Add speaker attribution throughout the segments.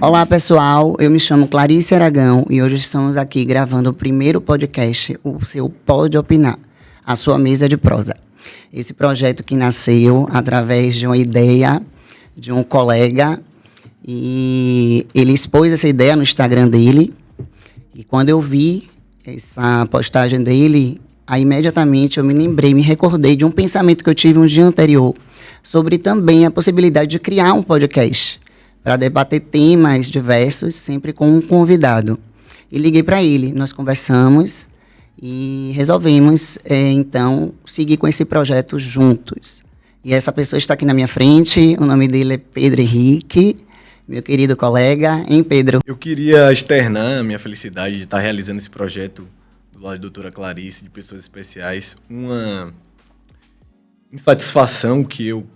Speaker 1: Olá, pessoal. Eu me chamo Clarice Aragão e hoje estamos aqui gravando o primeiro podcast, o seu Pode Opinar, a sua mesa de prosa. Esse projeto que nasceu através de uma ideia de um colega e ele expôs essa ideia no Instagram dele. E quando eu vi essa postagem dele, aí imediatamente eu me recordei de um pensamento que eu tive um dia anterior sobre também a possibilidade de criar um podcast para debater temas diversos, sempre com um convidado. E liguei para ele, nós conversamos e resolvemos, então, seguir com esse projeto juntos. E essa pessoa está aqui na minha frente, o nome dele é Pedro Henrique, meu querido colega, hein, Pedro?
Speaker 2: Eu queria externar a minha felicidade de estar realizando esse projeto do lado da doutora Clarice, de pessoas especiais, uma insatisfação que eu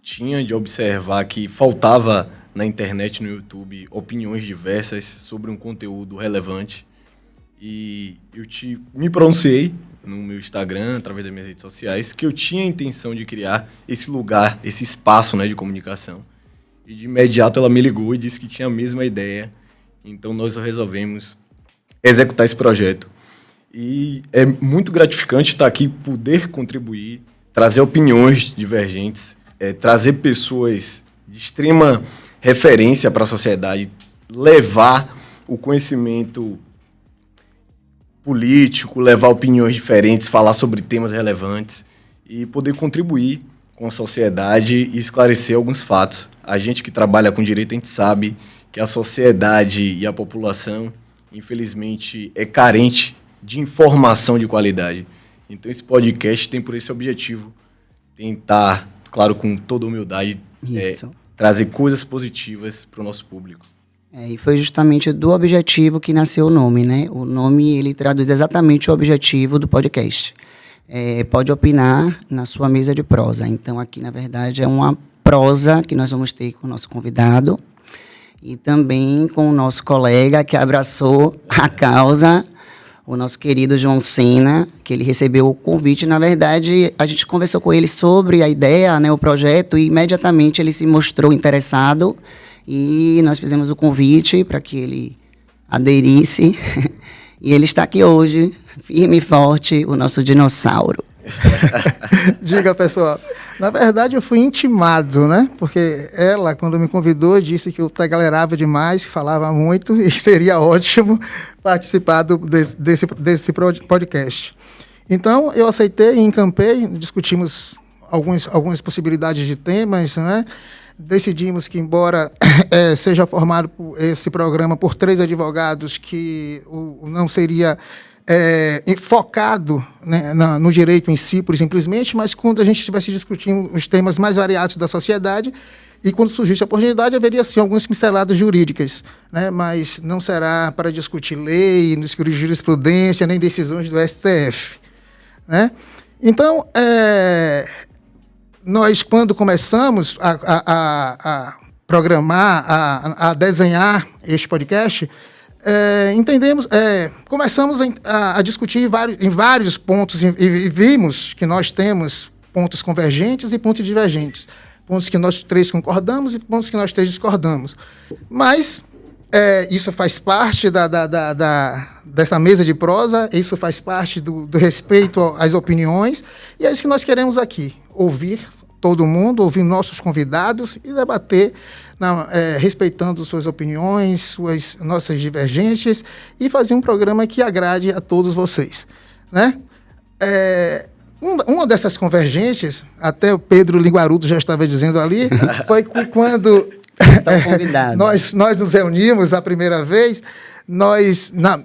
Speaker 2: tinha de observar que faltava na internet, no YouTube, opiniões diversas sobre um conteúdo relevante. E eu me pronunciei no meu Instagram, através das minhas redes sociais, que eu tinha a intenção de criar esse lugar, esse espaço, né, de comunicação. E de imediato ela me ligou e disse que tinha a mesma ideia. Então nós resolvemos executar esse projeto. E é muito gratificante estar aqui, poder contribuir, trazer opiniões divergentes, trazer pessoas de extrema referência para a sociedade, levar o conhecimento político, levar opiniões diferentes, falar sobre temas relevantes e poder contribuir com a sociedade e esclarecer alguns fatos. A gente que trabalha com direito, a gente sabe que a sociedade e a população, infelizmente, é carente de informação de qualidade. Então, esse podcast tem por esse objetivo tentar, claro, com toda humildade, trazer coisas positivas para o nosso público.
Speaker 1: E foi justamente do objetivo que nasceu o nome, né? O nome, ele traduz exatamente o objetivo do podcast. Pode opinar na sua mesa de prosa. Então, aqui, na verdade, é uma prosa que nós vamos ter com o nosso convidado e também com o nosso colega que abraçou a causa, o nosso querido João Sena, que ele recebeu o convite. Na verdade, a gente conversou com ele sobre a ideia, né, o projeto, e imediatamente ele se mostrou interessado e nós fizemos o convite para que ele aderisse. E ele está aqui hoje, firme e forte, o nosso dinossauro.
Speaker 3: Diga, pessoal. Na verdade, eu fui intimado, né? Porque ela, quando me convidou, disse que eu tagalerava demais, que falava muito e seria ótimo participar desse podcast. Então, eu aceitei e encampei, discutimos algumas possibilidades de temas, né? Decidimos que, embora seja formado esse programa por 3 advogados, que não seria focado, né, no direito em si, por simplesmente, mas quando a gente estivesse discutindo os temas mais variados da sociedade e quando surgisse a oportunidade, haveria, sim, algumas pinceladas jurídicas, né, mas não será para discutir lei, discutir jurisprudência, nem decisões do STF. Né? Então, nós, quando começamos a programar, a desenhar este podcast, começamos a discutir em vários pontos e vimos que nós temos pontos convergentes e pontos divergentes. Pontos que nós 3 concordamos e pontos que nós 3 discordamos. Mas isso faz parte dessa mesa de prosa, isso faz parte do respeito às opiniões, e é isso que nós queremos aqui, ouvir todo mundo, ouvir nossos convidados e debater, respeitando suas opiniões, nossas divergências, e fazer um programa que agrade a todos vocês. Né? Uma dessas convergências, até o Pedro Linguarudo já estava dizendo ali, foi quando nós nos reunimos a primeira vez,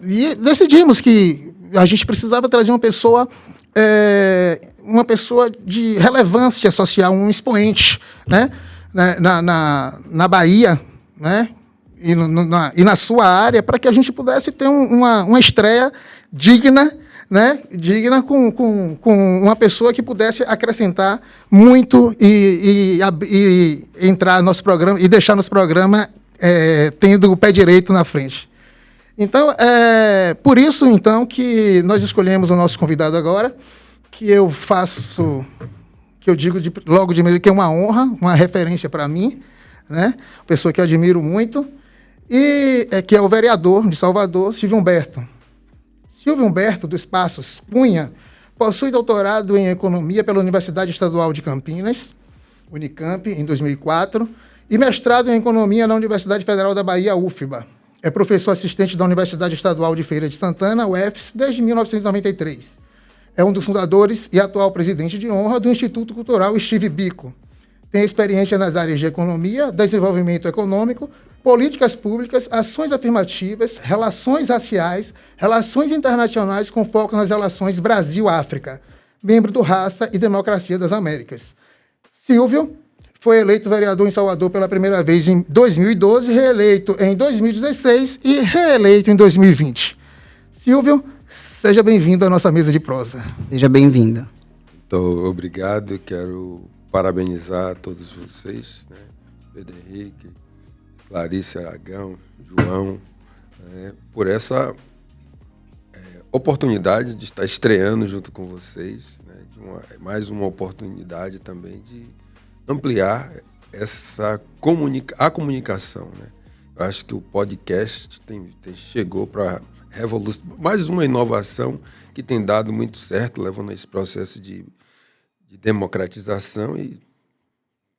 Speaker 3: e decidimos que a gente precisava trazer uma pessoa de relevância social, um expoente, né? na Bahia, né? e na sua área, para que a gente pudesse ter uma estreia digna, né? Digna com uma pessoa que pudesse acrescentar muito e entrar no nosso programa e deixar nosso programa tendo o pé direito na frente. Então, por isso, então, que nós escolhemos o nosso convidado agora, que eu digo logo de meio que é uma honra, uma referência para mim, né? Pessoa que eu admiro muito. e que é o vereador de Salvador, Silvio Humberto. Silvio Humberto, dos Passos Cunha, possui doutorado em Economia pela Universidade Estadual de Campinas, Unicamp, em 2004, e mestrado em Economia na Universidade Federal da Bahia, UFBA. É professor assistente da Universidade Estadual de Feira de Santana, UFS, desde 1993. É um dos fundadores e atual presidente de honra do Instituto Cultural Steve Biko. Tem experiência nas áreas de economia, desenvolvimento econômico, políticas públicas, ações afirmativas, relações raciais, relações internacionais com foco nas relações Brasil-África, membro do Raça e Democracia das Américas. Silvio foi eleito vereador em Salvador pela primeira vez em 2012, reeleito em 2016 e reeleito em 2020. Silvio, seja bem-vindo à nossa mesa de prosa.
Speaker 1: Seja bem-vindo.
Speaker 4: Então, obrigado. Quero parabenizar todos vocês, né? Pedro Henrique, Clarice Aragão, João, por essa oportunidade de estar estreando junto com vocês, né? Mais uma oportunidade também de ampliar a comunicação, né? Eu acho que o podcast chegou para revolucionar, mais uma inovação que tem dado muito certo, levando a esse processo de democratização, e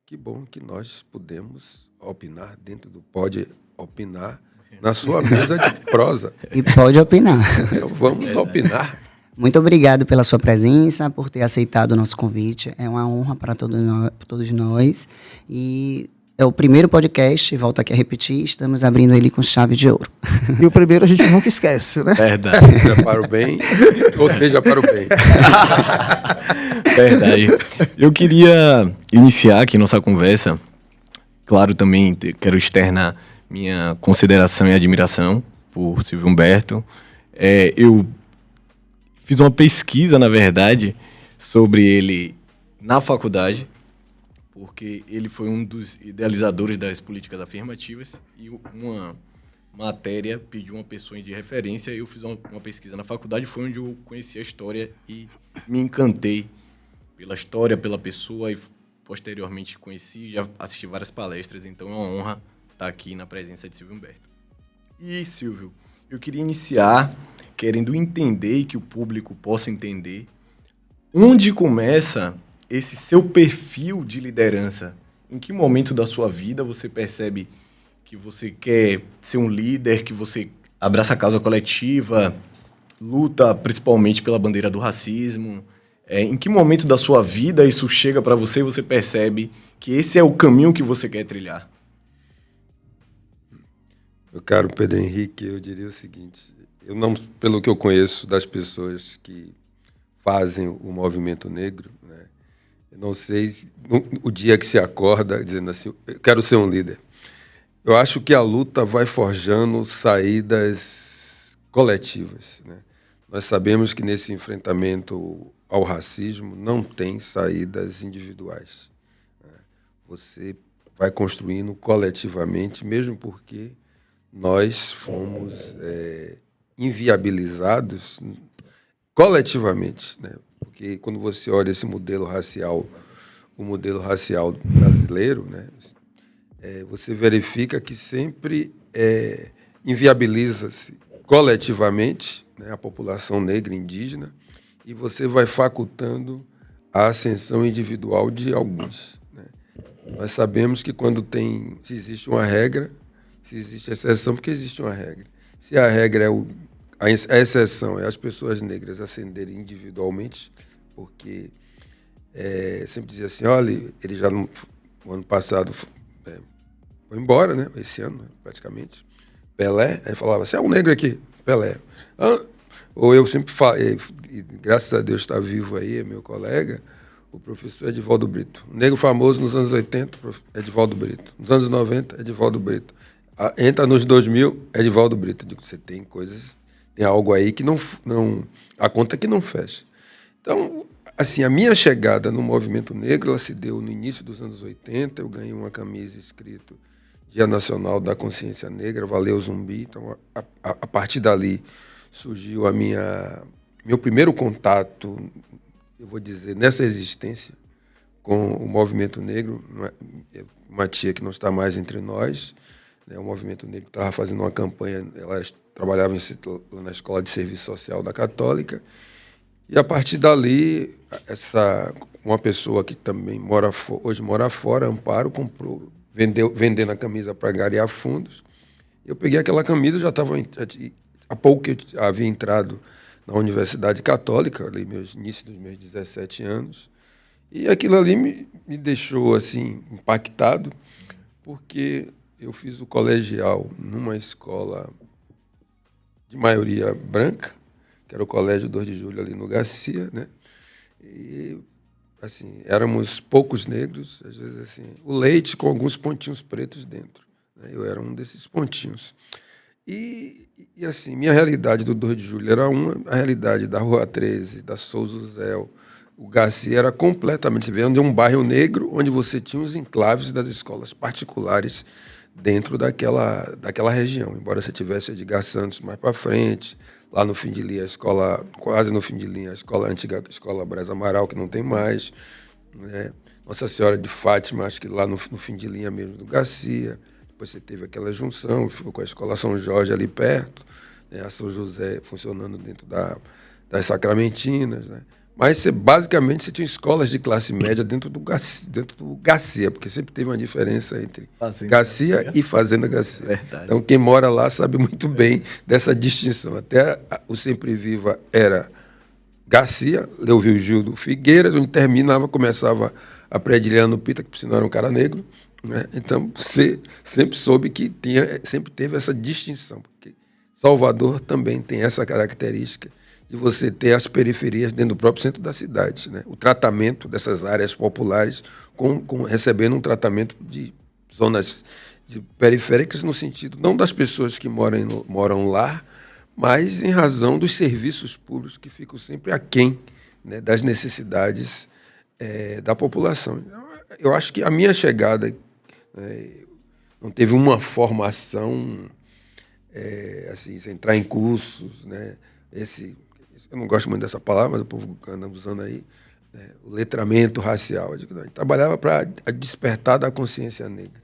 Speaker 4: que bom que nós podemos opinar dentro do Pode Opinar na sua mesa de prosa.
Speaker 1: E pode opinar.
Speaker 4: Então vamos opinar.
Speaker 1: Muito obrigado pela sua presença, por ter aceitado o nosso convite. É uma honra para todos nós. E é o primeiro podcast, volto aqui a repetir, estamos abrindo ele com chave de ouro.
Speaker 3: E o primeiro a gente nunca esquece, né?
Speaker 2: Verdade.
Speaker 4: Seja para o bem, ou seja para o bem.
Speaker 2: Verdade. Eu queria iniciar aqui nossa conversa. Claro, também quero externar minha consideração e admiração por Silvio Humberto. Eu fiz uma pesquisa, na verdade, sobre ele na faculdade, porque ele foi um dos idealizadores das políticas afirmativas, e uma matéria pediu uma pessoa de referência, e eu fiz uma pesquisa na faculdade, foi onde eu conheci a história e me encantei pela história, pela pessoa, e posteriormente conheci, já assisti várias palestras, então é uma honra estar aqui na presença de Silvio Humberto. E, Silvio, eu queria iniciar querendo entender, e que o público possa entender, onde começa esse seu perfil de liderança. Em que momento da sua vida você percebe que você quer ser um líder, que você abraça a causa coletiva, luta principalmente pela bandeira do racismo? Em que momento da sua vida isso chega para você e você percebe que esse é o caminho que você quer trilhar?
Speaker 4: Meu caro Pedro Henrique, eu diria o seguinte: eu não, pelo que eu conheço das pessoas que fazem o movimento negro, né, eu não sei o dia que se acorda dizendo assim, eu quero ser um líder. Eu acho que a luta vai forjando saídas coletivas, né? Nós sabemos que nesse enfrentamento ao racismo não tem saídas individuais, né? Você vai construindo coletivamente, mesmo porque nós fomos inviabilizados coletivamente, né? Porque quando você olha esse modelo racial, o modelo racial brasileiro, né, você verifica que sempre inviabiliza-se coletivamente, né, a população negra e indígena, e você vai facultando a ascensão individual de alguns, né? Nós sabemos que se existe uma regra, se existe exceção, porque existe uma regra. Se a regra a exceção é as pessoas negras ascenderem individualmente, porque sempre dizia assim, olha, ele já no ano passado foi embora, né? Esse ano, praticamente. Pelé, aí falava, você é um negro aqui, Pelé. Ou eu sempre falo, e graças a Deus está vivo aí, é meu colega, o professor Edivaldo Brito. Um negro famoso nos anos 80, Edivaldo Brito. Nos anos 90, Edivaldo Brito. Entra nos 2000, Edivaldo Brito. Eu digo, você tem coisas, tem algo aí que não a conta que não fecha. Então, assim, a minha chegada no movimento negro, ela se deu no início dos anos 80, eu ganhei uma camisa escrito Dia Nacional da Consciência Negra, Valeu Zumbi. Então, a partir dali surgiu meu primeiro contato, eu vou dizer, nessa existência com o movimento negro. Uma tia que não está mais entre nós, né? O Movimento Negro estava fazendo uma campanha, ela trabalhava na Escola de Serviço Social da Católica, e a partir dali, uma pessoa que também hoje mora fora, Amparo, vendendo a camisa para angariar fundos. Eu peguei aquela camisa, há pouco que eu havia entrado na Universidade Católica, ali início dos meus 17 anos, e aquilo ali me deixou assim impactado, porque eu fiz o colegial numa escola de maioria branca, que era o Colégio 2 de Julho ali no Garcia, né? E assim, éramos poucos negros, às vezes assim, o leite com alguns pontinhos pretos dentro, né? Eu era um desses pontinhos. E assim, minha realidade do 2 de Julho era a realidade da Rua 13, da Souza Zéu, o Garcia era completamente diferente, de um bairro negro onde você tinha os enclaves das escolas particulares dentro daquela região. Embora você tivesse Edgar Santos mais para frente, lá no fim de linha, quase no fim de linha, a antiga escola Brás Amaral, que não tem mais, né? Nossa Senhora de Fátima, acho que lá no fim de linha mesmo do Garcia. Depois você teve aquela junção, ficou com a Escola São Jorge ali perto, né? A São José funcionando dentro das Sacramentinas, né? Mas basicamente você tinha escolas de classe média dentro do Garcia, porque sempre teve uma diferença entre Garcia e Fazenda Garcia.
Speaker 2: Verdade.
Speaker 4: Então quem mora lá sabe muito bem dessa distinção. Até o Sempre Viva era Garcia, Leovigildo Figueiras, onde começava a Prediliano Pita, que por sinal era um cara negro, né? Então você sempre soube que sempre teve essa distinção, porque Salvador também tem essa característica de você ter as periferias dentro do próprio centro da cidade, né? O tratamento dessas áreas populares recebendo um tratamento de zonas periféricas no sentido não das pessoas que moram lá, mas em razão dos serviços públicos que ficam sempre aquém, né, das necessidades da população. Eu acho que a minha chegada não teve uma formação assim, sem entrar em cursos, né? Eu não gosto muito dessa palavra, mas o povo anda usando aí, né? O letramento racial. Eu digo, não, a gente trabalhava para despertar da consciência negra.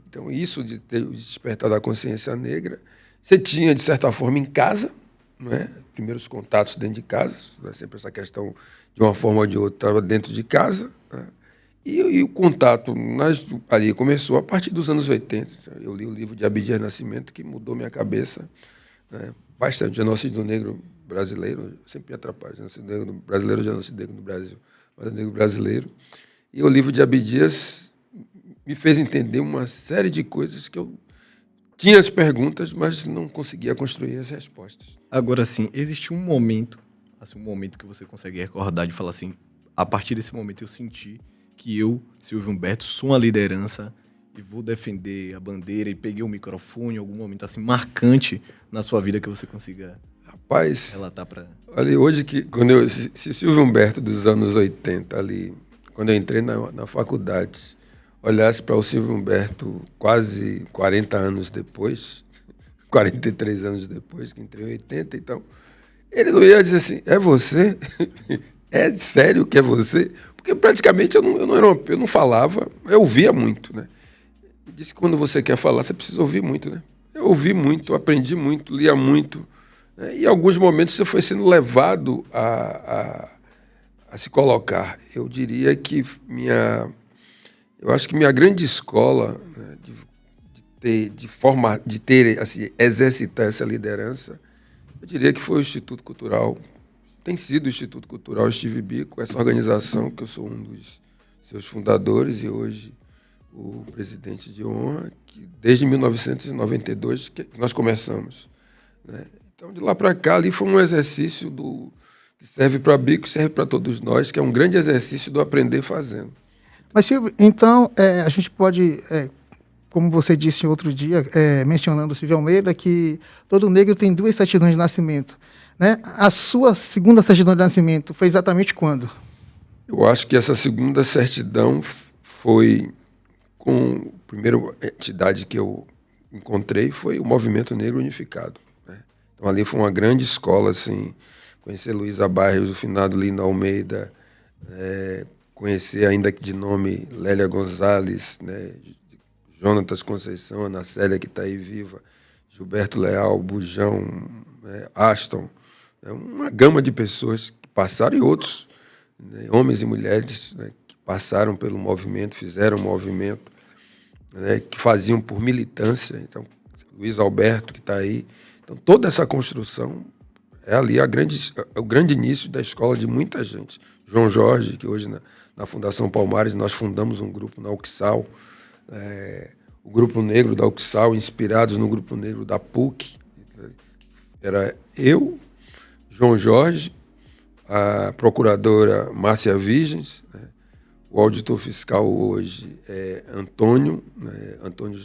Speaker 4: Então, isso de ter o despertar da consciência negra, você tinha, de certa forma, em casa, não é? Primeiros contatos dentro de casa, né? Sempre essa questão, de uma forma ou de outra, estava dentro de casa, né? E o contato ali começou a partir dos anos 80. Eu li o livro de Abdias Nascimento, que mudou minha cabeça, né, bastante. Genocídio negro brasileiro, sempre me atrapalha. Genocídio negro brasileiro, genocídio negro no Brasil, mas é negro brasileiro. E o livro de Abdias me fez entender uma série de coisas que eu tinha as perguntas, mas não conseguia construir as respostas.
Speaker 2: Agora, sim, existe um momento que você consegue recordar de falar assim, a partir desse momento eu senti que eu, Silvio Humberto, sou uma liderança e vou defender a bandeira e peguei o microfone em algum momento assim marcante na sua vida que você consiga relatar para...
Speaker 4: Olha, hoje se Silvio Humberto dos anos 80 ali, quando eu entrei na faculdade, olhasse para o Silvio Humberto quase 40 anos depois, 43 anos depois, que entrei em 80, então, ele não ia dizer assim, é você? É sério que é você? Porque praticamente eu não falava, eu ouvia muito, né? E disse que quando você quer falar, você precisa ouvir muito, né? Eu ouvi muito, aprendi muito, lia muito, né? E em alguns momentos você foi sendo levado a se colocar. Eu diria que eu acho que minha grande escola, né, exercitar essa liderança, eu diria que foi o Instituto Cultural. Tem sido o Instituto Cultural Steve Biko, essa organização que eu sou um dos seus fundadores e hoje o presidente de honra, que desde 1992 que nós começamos, né? Então, de lá para cá, ali foi um exercício que serve para Biko, serve para todos nós, que é um grande exercício do aprender fazendo.
Speaker 3: Mas, Silvio, então, a gente pode, como você disse outro dia, mencionando o Silvio Almeida, que todo negro tem 2 certidões de nascimento, né? A sua segunda certidão de nascimento foi exatamente quando?
Speaker 4: Eu acho que essa segunda certidão foi com a primeira entidade que eu encontrei foi o Movimento Negro Unificado, né? Então ali foi uma grande escola, assim, conhecer Luísa Barros, o finado Lino Almeida, conhecer ainda de nome Lélia Gonzalez, né? Jonatas Conceição, Ana Célia, que está aí viva, Gilberto Leal, Bujão, Aston, uma gama de pessoas que passaram, e outros, né, homens e mulheres, né, que passaram pelo movimento, fizeram o movimento, né, que faziam por militância. Então, Luiz Alberto, que está aí. Então, toda essa construção é ali o grande início da escola de muita gente. João Jorge, que hoje na Fundação Palmares nós fundamos um grupo na UXAL, o Grupo Negro da UXAL, inspirados no Grupo Negro da PUC. Era eu, João Jorge, a procuradora Márcia Virgens, né? O auditor fiscal hoje é Antônio, né? Antônio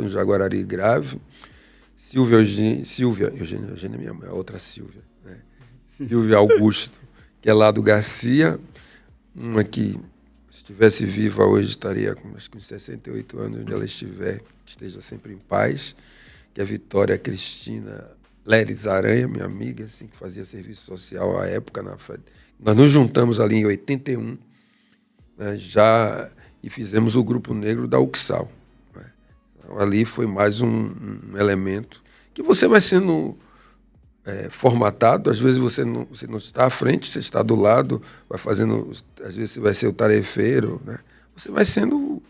Speaker 4: Jaguarari Grave, Silvia Eugênia é minha mãe, a outra Silvia, né? Silvia Augusto, que é lá do Garcia, uma que, se estivesse viva hoje, estaria com acho que uns 68 anos, onde ela estiver, esteja sempre em paz, que é Vitória Cristina Leres Aranha, minha amiga, assim, que fazia serviço social à época na FED. Nós nos juntamos ali em 81, né, e fizemos o Grupo Negro da UXAL. Né? Então, ali foi mais um elemento que você vai sendo formatado. Às vezes você não está à frente, você está do lado, vai fazendo, às vezes você vai ser o tarefeiro, né? Você vai sendo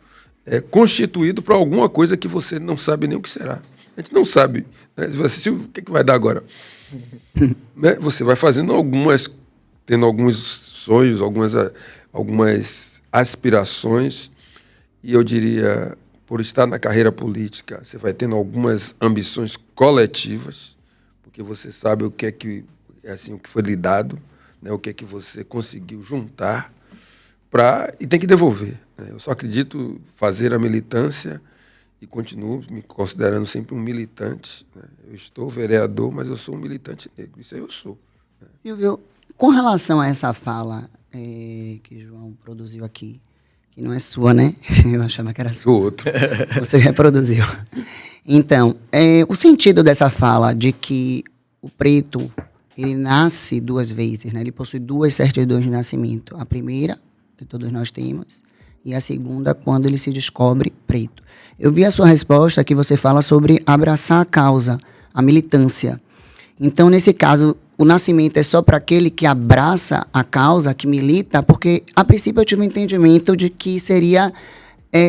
Speaker 4: constituído para alguma coisa que você não sabe nem o que será. A gente não sabe, né? Você, o que vai dar agora? Né? Você vai fazendo tendo alguns sonhos, algumas aspirações, e eu diria, por estar na carreira política, você vai tendo algumas ambições coletivas, porque você sabe o que é que, assim, o que foi lhe dado, né? O que é que você conseguiu juntar e tem que devolver. Né? Eu só acredito fazer a militância e continuo me considerando sempre um militante. Né? Eu estou vereador, mas eu sou um militante negro. Isso aí eu sou. Né?
Speaker 1: Silvio, com relação a essa fala que João produziu aqui, que não é sua, né? Eu achava que era sua.
Speaker 4: Do outro.
Speaker 1: Você reproduziu. Então, o sentido dessa fala de que o preto, ele nasce duas vezes, né? Ele possui duas certidões de nascimento. A primeira, que todos nós temos, e a segunda, quando ele se descobre preto. Eu vi a sua resposta que você fala sobre abraçar a causa, a militância. Então, nesse caso, o nascimento é só para aquele que abraça a causa, que milita, porque, a princípio, eu tive um entendimento de que seria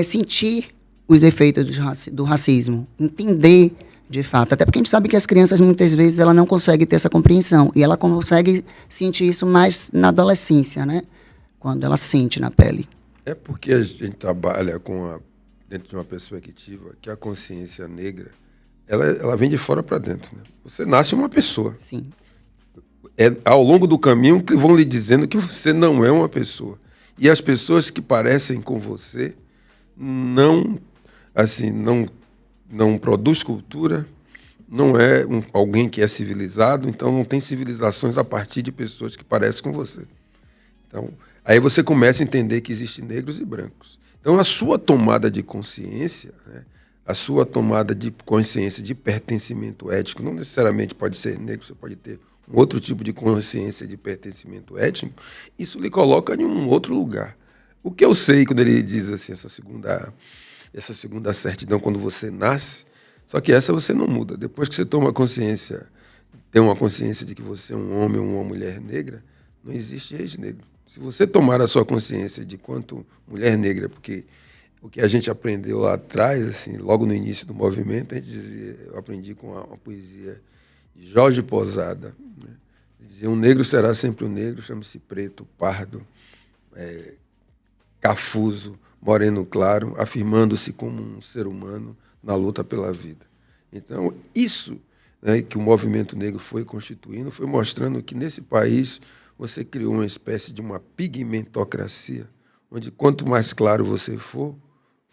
Speaker 1: sentir os efeitos do racismo, entender de fato. Até porque a gente sabe que as crianças, muitas vezes, ela não conseguem ter essa compreensão, e ela consegue sentir isso mais na adolescência, né? Quando ela sente na pele.
Speaker 4: É porque a gente trabalha dentro de uma perspectiva que a consciência negra, ela vem de fora para dentro. Né? Você nasce uma pessoa.
Speaker 1: Sim.
Speaker 4: Ao longo do caminho que vão lhe dizendo que você não é uma pessoa. E as pessoas que parecem com você não produz cultura, não é alguém que é civilizado, então não tem civilizações a partir de pessoas que parecem com você. Então, aí você começa a entender que existem negros e brancos. Então, a sua tomada de consciência, né, a sua tomada de consciência de pertencimento étnico, não necessariamente pode ser negro, você pode ter um outro tipo de consciência de pertencimento étnico, isso lhe coloca em um outro lugar. O que eu sei quando ele diz assim, essa segunda certidão, quando você nasce, só que essa você não muda. Depois que você toma consciência, tem uma consciência de que você é um homem ou uma mulher negra, não existe ex-negro. Se você tomar a sua consciência de quanto mulher negra, porque o que a gente aprendeu lá atrás, assim, logo no início do movimento, eu aprendi com uma poesia de Jorge Posada. Né? Dizia, um negro será sempre um negro, chama-se preto, pardo, cafuso, moreno claro, afirmando-se como um ser humano na luta pela vida. Então, isso, né, que o movimento negro foi constituindo, foi mostrando que nesse país você criou uma espécie de uma pigmentocracia, onde quanto mais claro você for,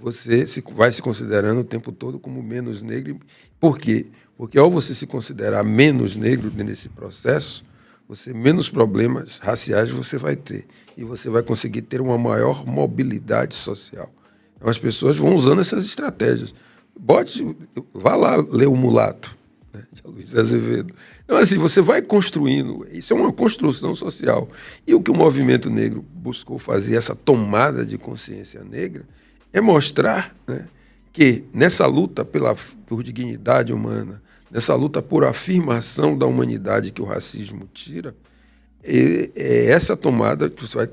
Speaker 4: você vai se considerando o tempo todo como menos negro. Por quê? Porque ao você se considerar menos negro nesse processo, você menos problemas raciais você vai ter. E você vai conseguir ter uma maior mobilidade social. Então as pessoas vão usando essas estratégias. Vá lá ler O Mulato, né, de Luiz Azevedo. Então, assim, você vai construindo, isso é uma construção social. E o que o movimento negro buscou fazer, essa tomada de consciência negra, é mostrar, né, que nessa luta por dignidade humana, nessa luta por afirmação da humanidade que o racismo tira, é essa tomada que você vai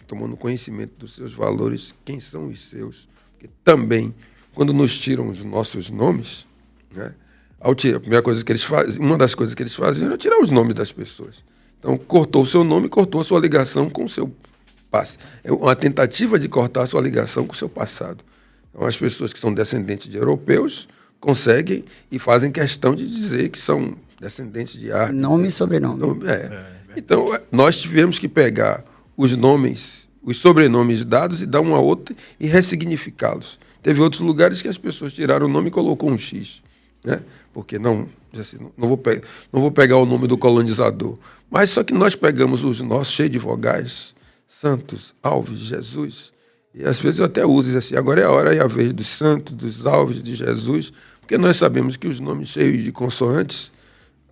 Speaker 4: tomando conhecimento dos seus valores, quem são os seus. Porque também, quando nos tiram os nossos nomes, né, a primeira coisa que eles fazem, uma das coisas que eles fazem é tirar os nomes das pessoas. Então, cortou o seu nome, cortou a sua ligação com o seu passado. É uma tentativa de cortar a sua ligação com o seu passado. Então, as pessoas que são descendentes de europeus conseguem e fazem questão de dizer que são descendentes de árabes.
Speaker 1: Nome e sobrenome.
Speaker 4: Então, nós tivemos que pegar os nomes, os sobrenomes dados e dar um a outro e ressignificá-los. Teve outros lugares que as pessoas tiraram o nome e colocou um X, né? Porque não vou pegar o nome do colonizador. Mas só que nós pegamos os nossos cheios de vogais, Santos, Alves, Jesus, e às vezes eu até uso isso assim, agora é a hora e a vez dos Santos, dos Alves, de Jesus, porque nós sabemos que os nomes cheios de consoantes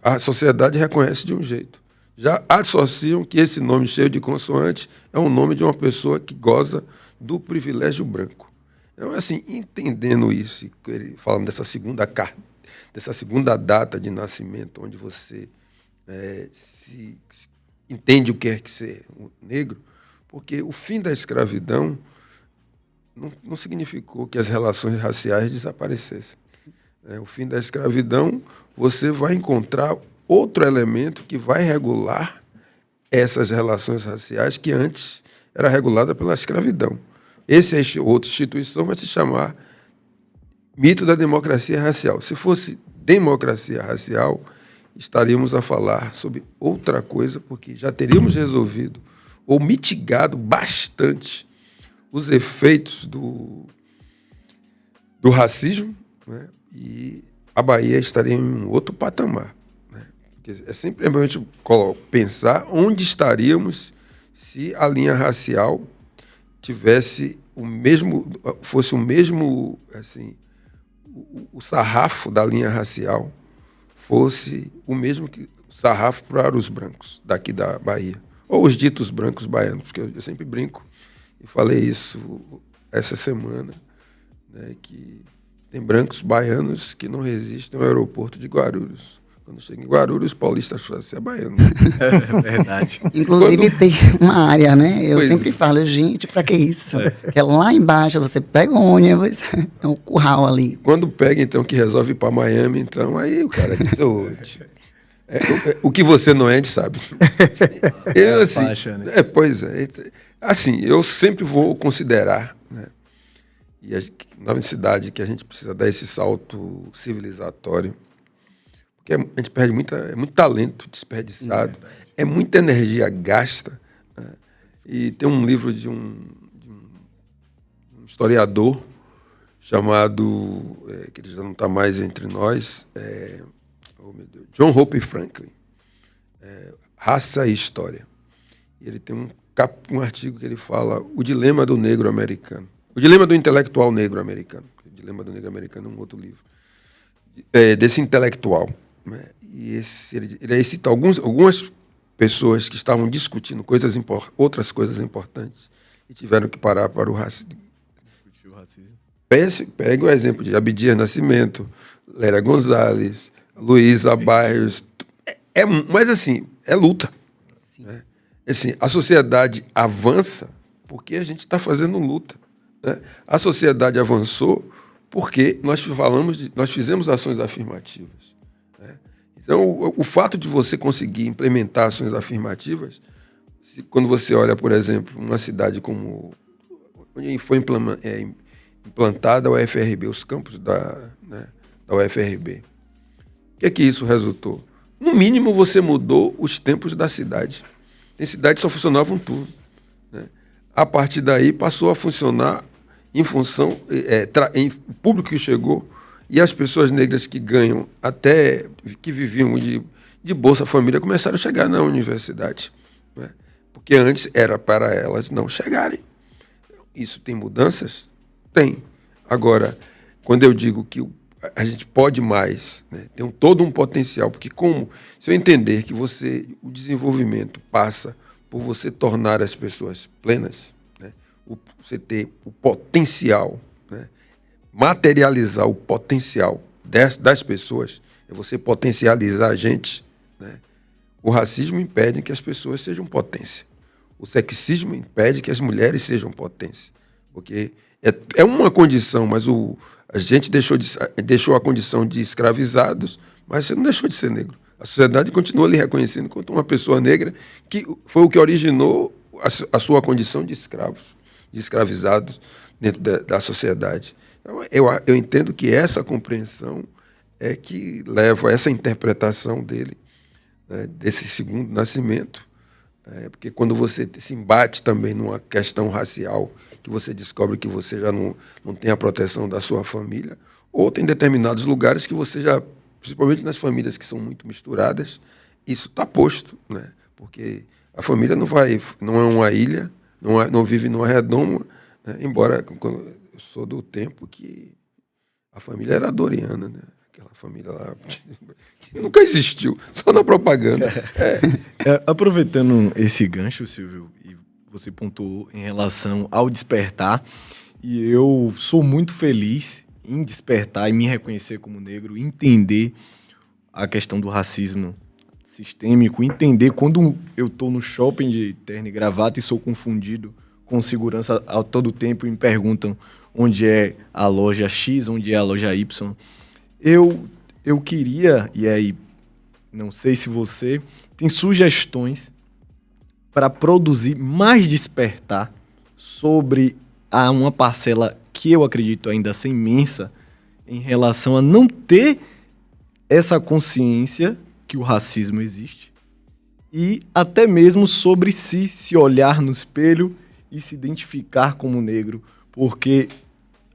Speaker 4: a sociedade reconhece de um jeito. Já associam que esse nome cheio de consoante é o nome de uma pessoa que goza do privilégio branco. Então, assim, entendendo isso, falando dessa segunda data de nascimento, onde você se entende o que é que ser um negro, porque o fim da escravidão não significou que as relações raciais desaparecessem. O fim da escravidão, você vai encontrar outro elemento que vai regular essas relações raciais que antes era regulada pela escravidão. Essa outra instituição vai se chamar mito da democracia racial. Se fosse democracia racial, estaríamos a falar sobre outra coisa, porque já teríamos resolvido ou mitigado bastante os efeitos do racismo, né? E a Bahia estaria em um outro patamar. É sempre importante pensar onde estaríamos se a linha racial fosse o mesmo, assim, o sarrafo da linha racial fosse o mesmo que o sarrafo para os brancos daqui da Bahia, ou os ditos brancos baianos, porque eu sempre brinco e falei isso essa semana, né, que tem brancos baianos que não resistem ao aeroporto de Guarulhos. Quando chega em Guarulhos, os paulistas falam assim, é baiano.
Speaker 2: É verdade.
Speaker 1: Inclusive tem uma área, né? Eu sempre falo, gente, pra que isso? Que é lá embaixo, você pega o ônibus, é um curral ali.
Speaker 4: Quando pega, então, que resolve ir pra Miami, então, aí o cara diz, o que você não é, a gente sabe. Eu, assim, faixa, né? Pois é. Assim, eu sempre vou considerar, né, e na necessidade que a gente precisa dar esse salto civilizatório, porque a gente perde muito talento desperdiçado, é muita energia gasta. Né? E tem um livro de um historiador chamado, que ele já não está mais entre nós, John Hope Franklin, Raça e História. E ele tem um artigo que ele fala o dilema do negro americano, o dilema do intelectual negro americano. O dilema do negro americano é um outro livro. Desse intelectual. E ele cita algumas pessoas que estavam discutindo outras coisas importantes e tiveram que parar para o racismo. Pega o exemplo de Abdias Nascimento, Lélia Gonzalez, Luísa Bairros. Mas, assim, é luta. Né? Assim, a sociedade avança porque a gente está fazendo luta. Né? A sociedade avançou porque nós fizemos ações afirmativas. Então, o fato de você conseguir implementar ações afirmativas, quando você olha, por exemplo, uma cidade como onde foi implantada a UFRB, os campos da UFRB, o que é que isso resultou? No mínimo, você mudou os tempos da cidade. Em cidade só funcionava um turno. Né? A partir daí, passou a funcionar em função, o público que chegou, e as pessoas negras que ganham, até que viviam de Bolsa Família, começaram a chegar na universidade. Né? Porque antes era para elas não chegarem. Isso tem mudanças? Tem. Agora, quando eu digo que a gente pode mais, né, tem todo um potencial, porque se eu entender que o desenvolvimento passa por você tornar as pessoas plenas, né, você ter o potencial, né, materializar o potencial das pessoas, é você potencializar a gente, né? O racismo impede que as pessoas sejam potência. O sexismo impede que as mulheres sejam potência. Porque é uma condição, mas a gente deixou a condição de escravizados, mas você não deixou de ser negro. A sociedade continua lhe reconhecendo como uma pessoa negra, que foi o que originou a sua condição de escravos, de escravizados dentro da sociedade. Então, eu entendo que essa compreensão é que leva a essa interpretação dele, né, desse segundo nascimento, porque quando você se embate também numa questão racial, que você descobre que você já não tem a proteção da sua família, ou tem determinados lugares que você já, principalmente nas famílias que são muito misturadas, isso está posto, né? Porque a família não é uma ilha, não vive numa redoma, né? Embora eu sou do tempo que a família era doriana, né? Aquela família lá que nunca existiu, só na propaganda.
Speaker 2: Aproveitando esse gancho, Silvio, e você pontuou em relação ao despertar, e eu sou muito feliz em despertar e me reconhecer como negro, entender a questão do racismo sistêmico, entender quando eu estou no shopping de terno e gravata e sou confundido com segurança a todo tempo e me perguntam onde é a loja X, onde é a loja Y. Eu queria, e aí não sei se você tem sugestões para produzir mais despertar sobre uma parcela que eu acredito ainda ser imensa em relação a não ter essa consciência que o racismo existe e até mesmo sobre se olhar no espelho e se identificar como negro, porque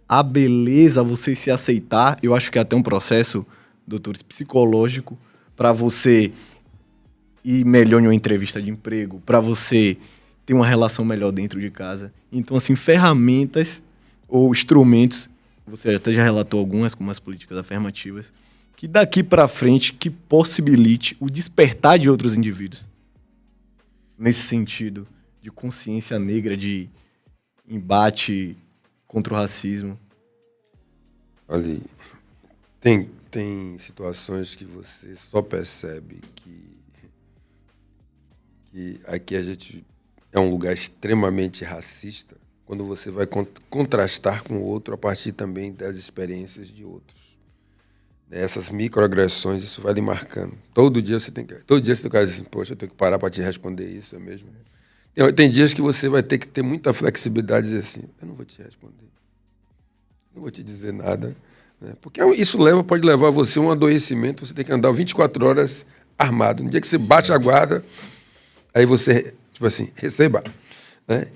Speaker 2: a beleza, você se aceitar, eu acho que é até um processo, doutores, psicológico, para você ir melhor em uma entrevista de emprego, para você ter uma relação melhor dentro de casa. Então, assim, ferramentas ou instrumentos, você até já relatou algumas, como as políticas afirmativas, que daqui para frente que possibilite o despertar de outros indivíduos. Nesse sentido de consciência negra, de embate contra o racismo.
Speaker 4: Olha, tem situações que você só percebe que aqui a gente é um lugar extremamente racista quando você vai contrastar com o outro a partir também das experiências de outros. Essas microagressões, isso vai lhe marcando. Todo dia você tem que dizer assim, poxa, eu tenho que parar para te responder isso, é mesmo? Tem dias que você vai ter que ter muita flexibilidade e dizer assim, eu não vou te responder, não vou te dizer nada, né? Porque isso pode levar você a um adoecimento, você tem que andar 24 horas armado. No dia que você bate a guarda, aí você, tipo assim, receba, né?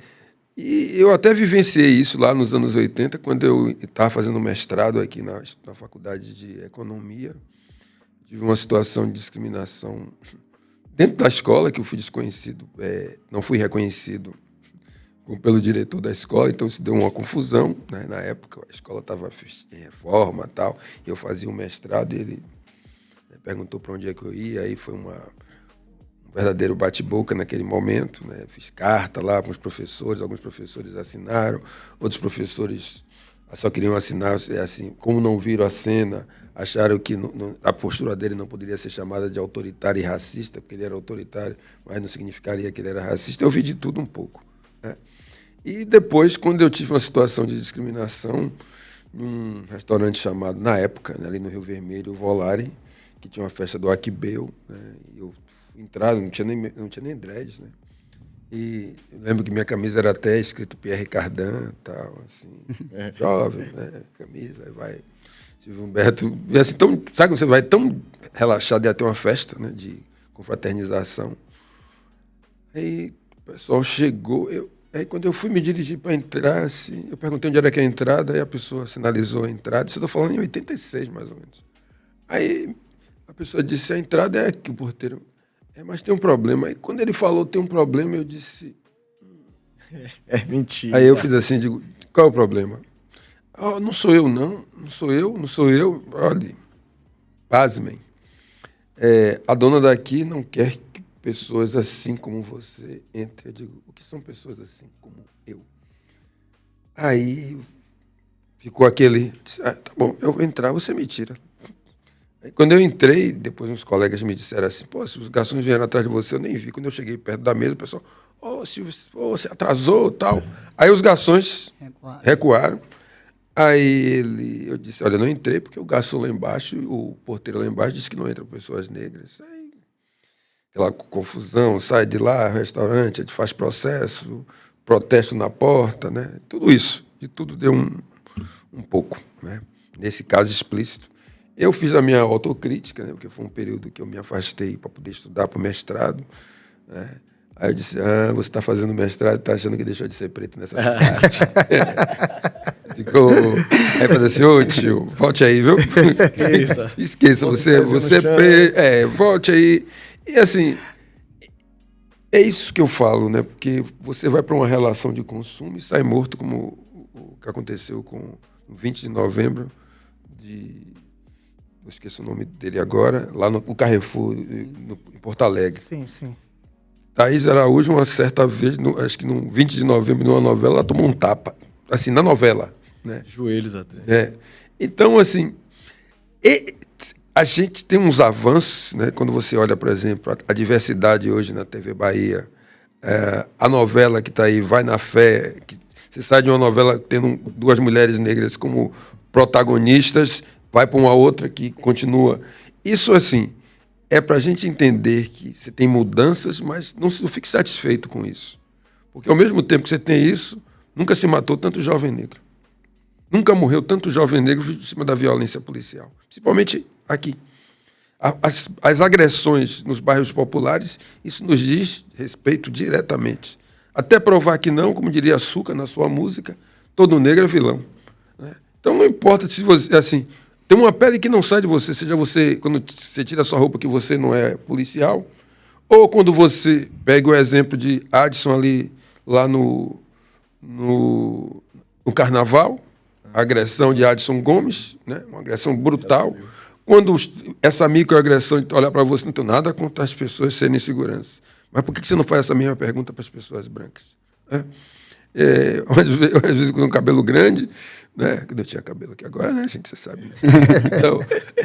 Speaker 4: E eu até vivenciei isso lá nos anos 80, quando eu estava fazendo mestrado aqui na faculdade de economia. Tive uma situação de discriminação dentro da escola, que eu fui desconhecido, não fui reconhecido pelo diretor da escola, então isso deu uma confusão, né? Na época a escola estava em reforma e tal, e eu fazia um mestrado e ele perguntou para onde é que eu ia, aí foi um verdadeiro bate-boca naquele momento, né? Fiz carta lá para os professores, alguns professores assinaram, outros professores só queriam assinar, assim, como não viram a cena, acharam que a postura dele não poderia ser chamada de autoritária e racista, porque ele era autoritário, mas não significaria que ele era racista. Eu vi de tudo um pouco, né? E depois, quando eu tive uma situação de discriminação, num restaurante chamado, na época, né, ali no Rio Vermelho, o Volare, que tinha uma festa do Aquibeu, né, e eu entrado, não tinha nem dreads, né? E eu lembro que minha camisa era até escrito Pierre Cardin, tal, assim, jovem, né? Camisa, aí vai. Silvio Humberto, e assim, sabe, você vai tão relaxado, ia ter uma festa, né, de confraternização. Aí o pessoal chegou, aí quando eu fui me dirigir para entrar, assim, eu perguntei onde era que é a entrada, aí a pessoa sinalizou a entrada, isso eu estou falando em 86, mais ou menos. Aí a pessoa disse, a entrada é aqui, o porteiro. Mas tem um problema. Aí quando ele falou tem um problema, eu disse...
Speaker 2: É mentira.
Speaker 4: Aí eu fiz assim, digo, qual é o problema? Oh, não sou eu, não. Não sou eu. Olha, pasmem. A dona daqui não quer que pessoas assim como você entrem. Eu digo, o que são pessoas assim como eu? Aí ficou aquele... tá bom, eu vou entrar, você me tira. Aí, quando eu entrei, depois uns colegas me disseram assim, pô, se os garçons vieram atrás de você, eu nem vi. Quando eu cheguei perto da mesa, o pessoal, Silvio, você atrasou e tal. Aí os garçons recuaram. Aí eu disse, olha, eu não entrei porque o garçom lá embaixo, o porteiro lá embaixo disse que não entram pessoas negras. Aí, aquela confusão, sai de lá, restaurante, a gente faz protesto na porta, né? Tudo isso, de tudo deu um pouco, né? Nesse caso explícito. Eu fiz a minha autocrítica, né? Porque foi um período que eu me afastei para poder estudar para o mestrado, né? Aí eu disse, você está fazendo mestrado e está achando que deixou de ser preto nessa cidade. Aí falei assim, tio, volte aí, viu? Esqueça, você volte aí. E assim, é isso que eu falo, né? Porque você vai para uma relação de consumo e sai morto, como o que aconteceu com o 20 de novembro eu esqueci o nome dele agora, lá no Carrefour, em Porto Alegre.
Speaker 3: Sim, sim.
Speaker 4: Thaís Araújo, uma certa vez, acho que no 20 de novembro, numa novela, ela tomou um tapa. Assim, na novela. Né?
Speaker 2: Joelhos até.
Speaker 4: É. Então, assim, a gente tem uns avanços, né? Quando você olha, por exemplo, a diversidade hoje na TV Bahia, a novela que está aí, Vai na Fé, que você sai de uma novela tendo duas mulheres negras como protagonistas, vai para uma outra que continua. Isso, assim, é para a gente entender que você tem mudanças, mas não fique satisfeito com isso. Porque ao mesmo tempo que você tem isso, nunca se matou tanto jovem negro. Nunca morreu tanto jovem negro vítima da violência policial. Principalmente aqui. As agressões nos bairros populares, isso nos diz respeito diretamente. Até provar que não, como diria Açúcar na sua música, todo negro é vilão. Né? Então não importa se você... assim, tem uma pele que não sai de você, seja você, quando você tira a sua roupa, que você não é policial, ou quando você pega o exemplo de Adson ali, lá no Carnaval, a agressão de Adson Gomes, né? Uma agressão brutal. Quando essa microagressão olhar para você, não tem nada contra as pessoas serem segurança. Mas por que você não faz essa mesma pergunta para as pessoas brancas? Às vezes com o cabelo grande, né? Quando eu tinha cabelo aqui agora, né, gente, você sabe. Né? Então,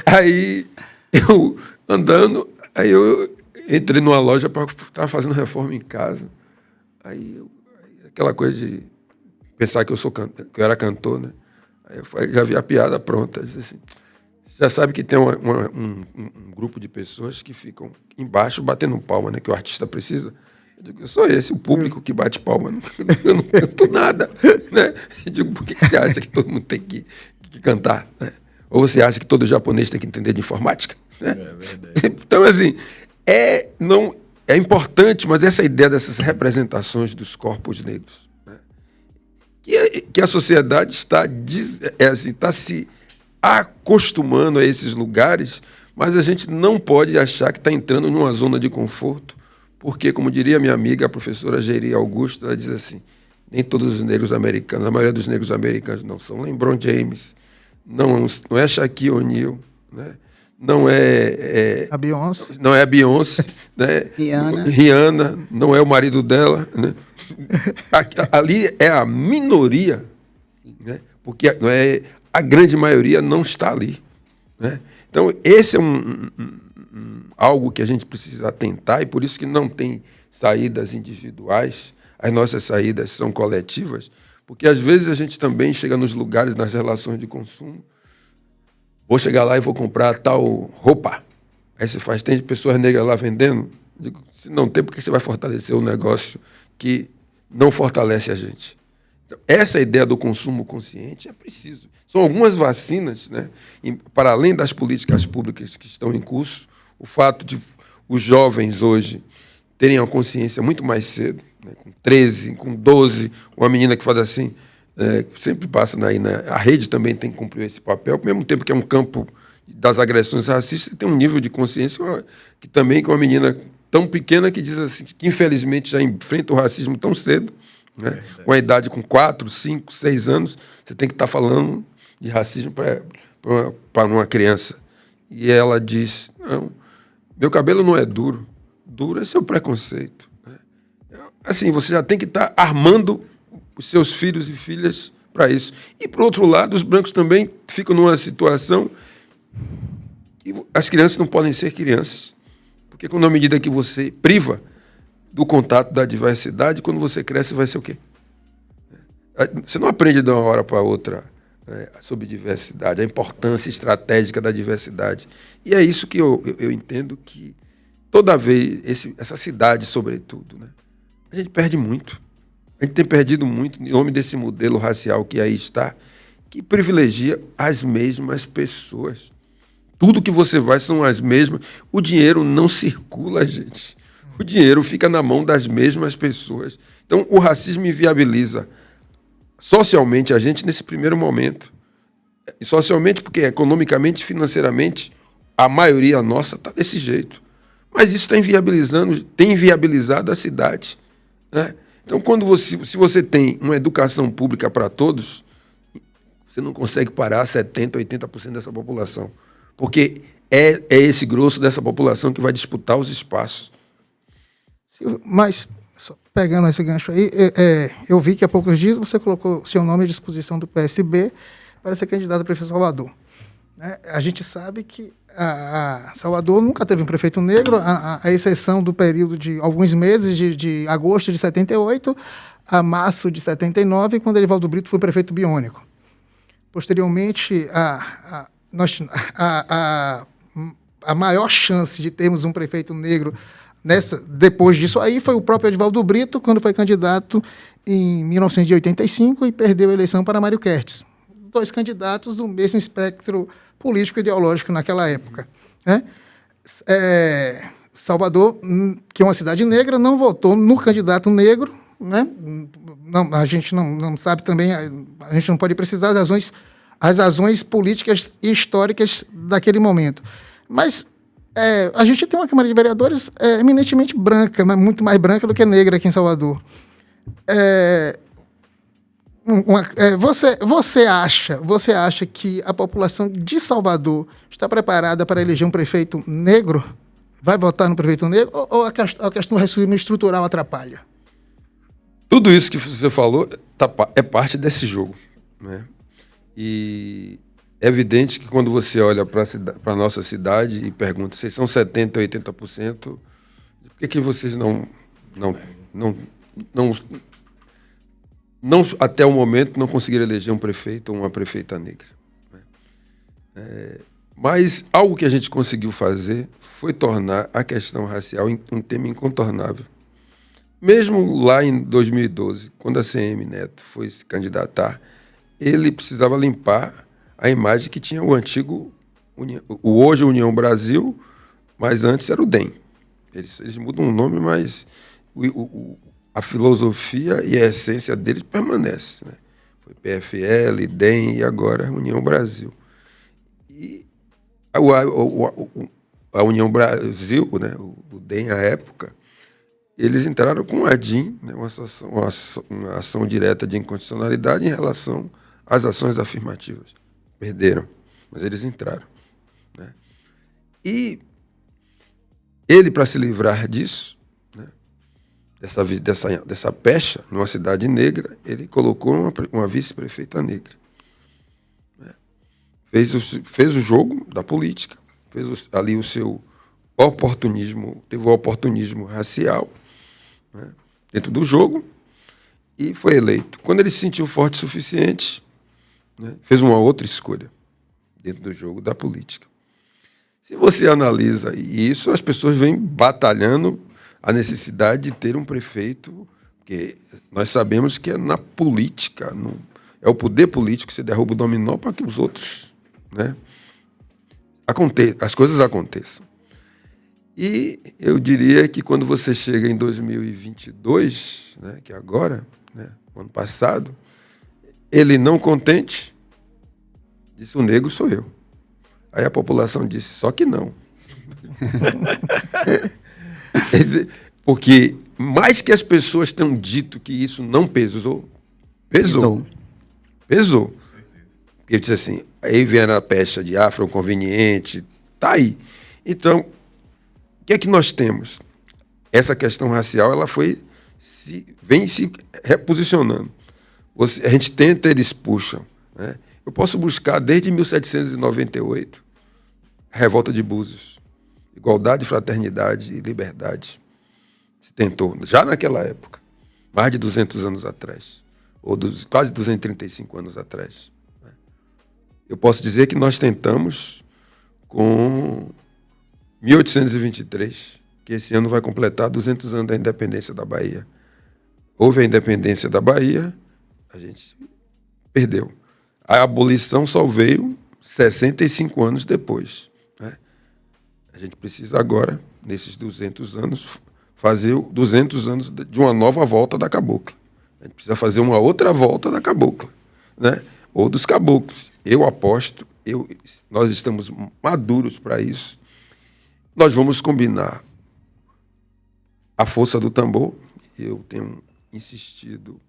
Speaker 4: aí eu andando, aí eu entrei numa loja para estar fazendo reforma em casa. Aí aquela coisa de pensar que eu era cantor, né? Aí eu já vi a piada pronta. Disse assim, você já sabe que tem um grupo de pessoas que ficam embaixo batendo palma, né? Que o artista precisa. Eu digo, eu sou esse, o público que bate palma. Eu não canto nada. Né? Eu digo, por que você acha que todo mundo tem que cantar? Né? Ou você acha que todo japonês tem que entender de informática? Né? É verdade. Então, assim, é importante, mas essa ideia dessas representações dos corpos negros, né? que a sociedade está se acostumando a esses lugares, mas a gente não pode achar que está entrando numa zona de conforto, porque, como diria minha amiga, a professora Geri Augusto, ela diz assim, nem todos os negros americanos, a maioria dos negros americanos não são LeBron James, não é Shaquille O'Neal, né? Não é
Speaker 3: a Beyoncé.
Speaker 4: Não é a Beyoncé, né? Rihanna, não é o marido dela, né? Ali é a minoria, né? Porque a grande maioria não está ali, né? Então, esse é algo que a gente precisa atentar, e por isso que não tem saídas individuais, as nossas saídas são coletivas, porque às vezes a gente também chega nos lugares, nas relações de consumo, vou chegar lá e vou comprar tal roupa. Aí você faz, tem pessoas negras lá vendendo? Digo, se não tem, por que você vai fortalecer um negócio que não fortalece a gente? Então, essa ideia do consumo consciente é preciso. São algumas vacinas, né? Para além das políticas públicas que estão em curso, o fato de os jovens hoje terem a consciência muito mais cedo, né? Com 13, com 12, uma menina que faz assim, sempre passa aí, né? A rede também tem que cumprir esse papel, ao mesmo tempo que é um campo das agressões racistas, tem um nível de consciência que também com uma menina tão pequena que diz assim, que infelizmente já enfrenta o racismo tão cedo, né? Com a idade com 4, 5, 6 anos, você tem que estar falando de racismo para uma criança. E ela diz, não, meu cabelo não é duro, duro é seu preconceito. Né? Assim, você já tem que estar armando os seus filhos e filhas para isso. E, por outro lado, os brancos também ficam numa situação que as crianças não podem ser crianças. Porque, na medida que você priva do contato da diversidade, quando você cresce, vai ser o quê? Você não aprende de uma hora para outra sobre diversidade, a importância estratégica da diversidade. E é isso que eu entendo que toda vez, essa cidade, sobretudo, né, a gente perde muito. A gente tem perdido muito em nome desse modelo racial que aí está, que privilegia as mesmas pessoas. Tudo que você vai são as mesmas. O dinheiro não circula, gente. O dinheiro fica na mão das mesmas pessoas. Então, o racismo inviabiliza socialmente a gente nesse primeiro momento. E socialmente porque economicamente, financeiramente, a maioria nossa está desse jeito. Mas isso tem inviabilizado a cidade, né? Então, se você tem uma educação pública para todos, você não consegue parar 70%, 80% dessa população. Porque é esse grosso dessa população que vai disputar os espaços.
Speaker 3: Mas, só pegando esse gancho aí, eu vi que há poucos dias você colocou seu nome à disposição do PSB para ser candidato a prefeito de Salvador. A gente sabe que Salvador nunca teve um prefeito negro, a exceção do período de alguns meses, de agosto de 78 a março de 79, quando Erivaldo Brito foi prefeito biônico. Posteriormente, a maior chance de termos um prefeito negro depois disso aí foi o próprio Erivaldo Brito, quando foi candidato em 1985 e perdeu a eleição para Mário Kertes. 2 candidatos do mesmo espectro político-ideológico naquela época, né? Salvador, que é uma cidade negra, não votou no candidato negro, né? Não, a gente não sabe também, a gente não pode precisar as razões políticas e históricas daquele momento. Mas a gente tem uma Câmara de Vereadores eminentemente branca, mas muito mais branca do que negra aqui em Salvador. Você acha que a população de Salvador está preparada para eleger um prefeito negro? Vai votar no prefeito negro? Ou a questão do racismo estrutural atrapalha?
Speaker 4: Tudo isso que você falou é parte desse jogo, né? E é evidente que quando você olha para a nossa cidade e pergunta, vocês são 70%, 80%, por que vocês não até o momento não conseguiram eleger um prefeito ou uma prefeita negra? Mas algo que a gente conseguiu fazer foi tornar a questão racial um tema incontornável. Mesmo lá em 2012, quando a CM Neto foi se candidatar, ele precisava limpar a imagem que tinha o antigo, hoje União Brasil, mas antes era o DEM. Eles mudam o nome, mas a filosofia e a essência deles permanece, né? Foi PFL, DEM e agora União Brasil. E a União Brasil, né, o DEM à época, eles entraram com a ADIM, né, uma ação direta de inconstitucionalidade em relação às ações afirmativas. Perderam, mas eles entraram, né? E ele, para se livrar disso, né, dessa pecha numa cidade negra, ele colocou uma vice-prefeita negra. Né? Fez o jogo da política, fez ali o seu oportunismo, teve o oportunismo racial, né, dentro do jogo, e foi eleito. Quando ele se sentiu forte o suficiente, né, fez uma outra escolha dentro do jogo da política. Se você analisa isso, as pessoas vêm batalhando a necessidade de ter um prefeito, porque nós sabemos que é na política, é o poder político que se derruba o dominó para que os outros, né, as coisas aconteçam. E eu diria que quando você chega em 2022, né, que é agora, né, ano passado, ele não contente, disse: o negro sou eu. Aí a população disse: só que não. Porque mais que as pessoas tenham dito que isso não pesou. Porque disse assim, aí vem a pecha de afro-conveniente, tá aí. Então, o que é que nós temos? Essa questão racial, ela vem se reposicionando. A gente tenta, eles puxam. Né? Eu posso buscar desde 1798, a Revolta de Búzios. Igualdade, fraternidade e liberdade. Se tentou, já naquela época, mais de 200 anos atrás, ou quase 235 anos atrás. Né? Eu posso dizer que nós tentamos com 1823, que esse ano vai completar 200 anos da independência da Bahia. Houve a independência da Bahia, a gente perdeu. A abolição só veio 65 anos depois. Né? A gente precisa agora, nesses 200 anos, fazer 200 anos de uma nova volta da cabocla. A gente precisa fazer uma outra volta da cabocla, né? Ou dos caboclos. Eu aposto, nós estamos maduros para isso. Nós vamos combinar a força do tambor. Eu tenho insistido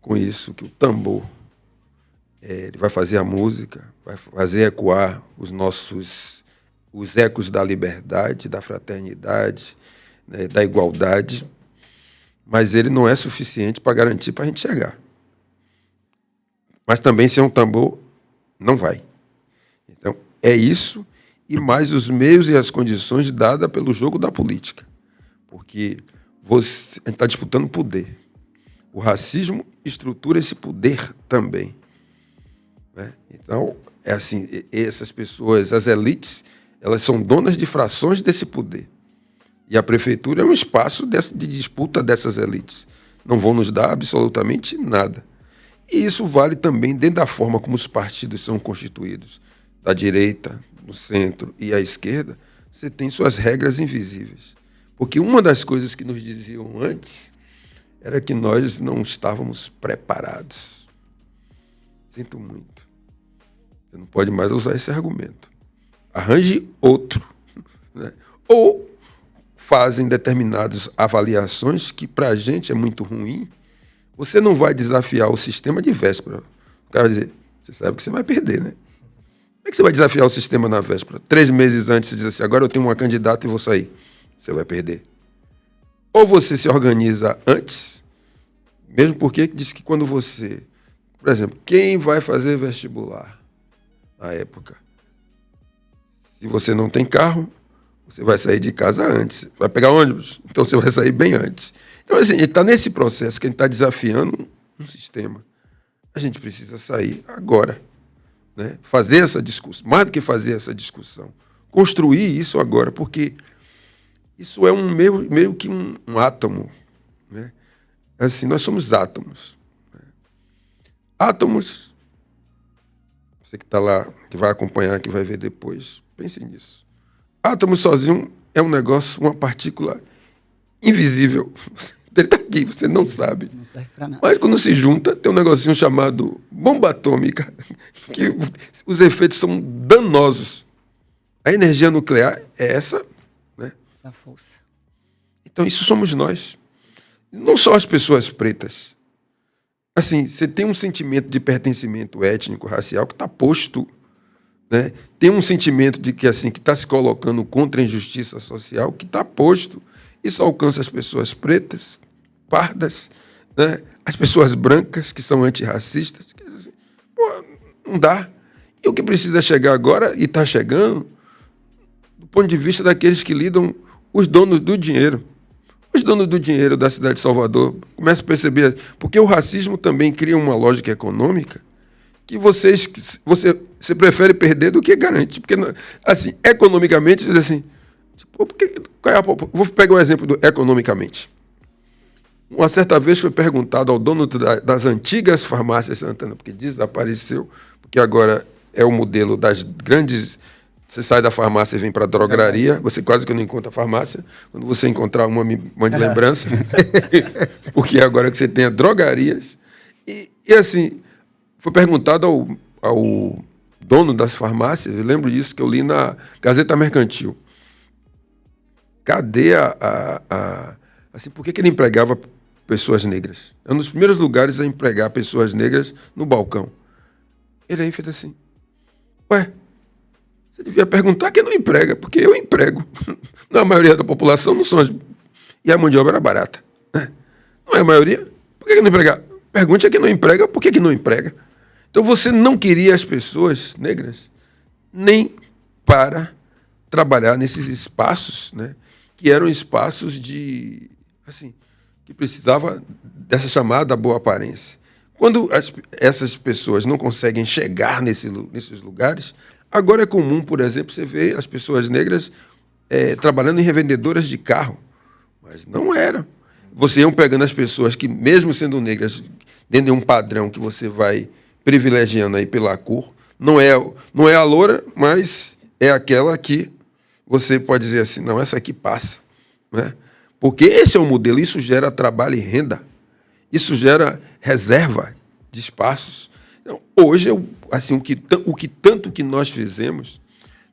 Speaker 4: com isso, que o tambor ele vai fazer a música, vai fazer ecoar os ecos da liberdade, da fraternidade, né, da igualdade, mas ele não é suficiente para garantir para a gente chegar. Mas também ser um tambor não vai. Então, é isso e mais os meios e as condições dadas pelo jogo da política. Porque a gente está disputando poder. O racismo estrutura esse poder também. Né? Então, é assim, essas pessoas, as elites, elas são donas de frações desse poder. E a prefeitura é um espaço de disputa dessas elites. Não vão nos dar absolutamente nada. E isso vale também dentro da forma como os partidos são constituídos. Da direita, do centro e à esquerda, você tem suas regras invisíveis. Porque uma das coisas que nos diziam antes era que nós não estávamos preparados. Sinto muito. Você não pode mais usar esse argumento. Arranje outro. Né? Ou fazem determinadas avaliações que para a gente é muito ruim. Você não vai desafiar o sistema de véspera. O cara vai dizer, você sabe que você vai perder, né? Como é que você vai desafiar o sistema na véspera? 3 meses antes você diz assim, agora eu tenho uma candidata e vou sair. Você vai perder. Ou você se organiza antes, mesmo porque diz que quando você... Por exemplo, quem vai fazer vestibular na época? Se você não tem carro, você vai sair de casa antes. Vai pegar ônibus, então você vai sair bem antes. Então, assim, ele está nesse processo que a gente está desafiando um sistema. A gente precisa sair agora. Né? Fazer essa discussão, mais do que fazer essa discussão. Construir isso agora, porque isso é meio que um átomo. Né? Assim, nós somos átomos. Né? Átomos, você que está lá, que vai acompanhar, que vai ver depois, pense nisso. Átomo sozinho é um negócio, uma partícula invisível. Ele está aqui, você não sabe.
Speaker 1: Não serve pra nada.
Speaker 4: Mas quando se junta, tem um negocinho chamado bomba atômica, que os efeitos são danosos. A energia nuclear é essa, né?
Speaker 1: Essa força.
Speaker 4: Então isso somos nós. Não só as pessoas pretas. Assim, você tem um sentimento de pertencimento étnico, racial, que está posto. Né? Tem um sentimento de que assim que está se colocando contra a injustiça social, que está posto. Isso alcança as pessoas pretas, pardas, né? As pessoas brancas, que são antirracistas. Que, assim, pô, não dá. E o que precisa chegar agora, e está chegando, do ponto de vista daqueles que lidam, os donos do dinheiro. Os donos do dinheiro da cidade de Salvador começam a perceber, porque o racismo também cria uma lógica econômica que você prefere perder do que garante. Porque, assim, economicamente, diz assim, tipo, vou pegar um exemplo do economicamente. Uma certa vez foi perguntado ao dono das antigas farmácias Santana, porque desapareceu, porque agora é o modelo das grandes... Você sai da farmácia e vem para a drogaria, você quase que não encontra a farmácia. Quando você encontrar uma, me mande lembrança, porque agora que você tem drogarias. E assim, foi perguntado ao dono das farmácias, eu lembro disso que eu li na Gazeta Mercantil. Cadê assim, por que ele empregava pessoas negras? É um dos primeiros lugares a empregar pessoas negras no balcão. Ele aí fez assim, ué, você devia perguntar quem não emprega, porque eu emprego. A maioria da população não são as... E a mão de obra era barata. Né? Não é a maioria? Por que não empregar? Pergunte a quem não emprega, por que não emprega? Então você não queria as pessoas negras nem para trabalhar nesses espaços, né, que eram espaços de, assim, que precisava dessa chamada boa aparência. Quando essas pessoas não conseguem chegar nesses lugares, agora é comum, por exemplo, você ver as pessoas negras trabalhando em revendedoras de carro, mas não eram. Você iam pegando as pessoas que, mesmo sendo negras, dentro de um padrão que você vai privilegiando aí pela cor, não é a loura, mas é aquela que você pode dizer assim, não, essa aqui passa, né? Porque esse é o modelo, isso gera trabalho e renda, isso gera reserva de espaços. Então, hoje, assim, o que tanto que nós fizemos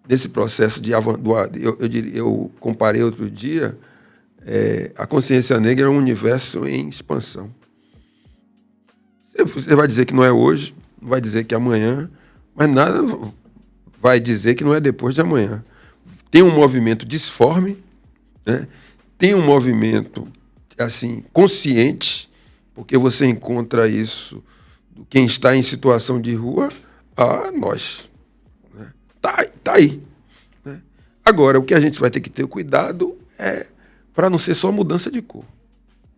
Speaker 4: nesse processo de eu comparei outro dia, a consciência negra é um universo em expansão. Você vai dizer que não é hoje, não vai dizer que é amanhã, mas nada vai dizer que não é depois de amanhã. Tem um movimento disforme, né? Tem um movimento assim consciente, porque você encontra isso quem está em situação de rua a nós. Né? Tá aí. Né? Agora, o que a gente vai ter que ter cuidado é para não ser só mudança de cor.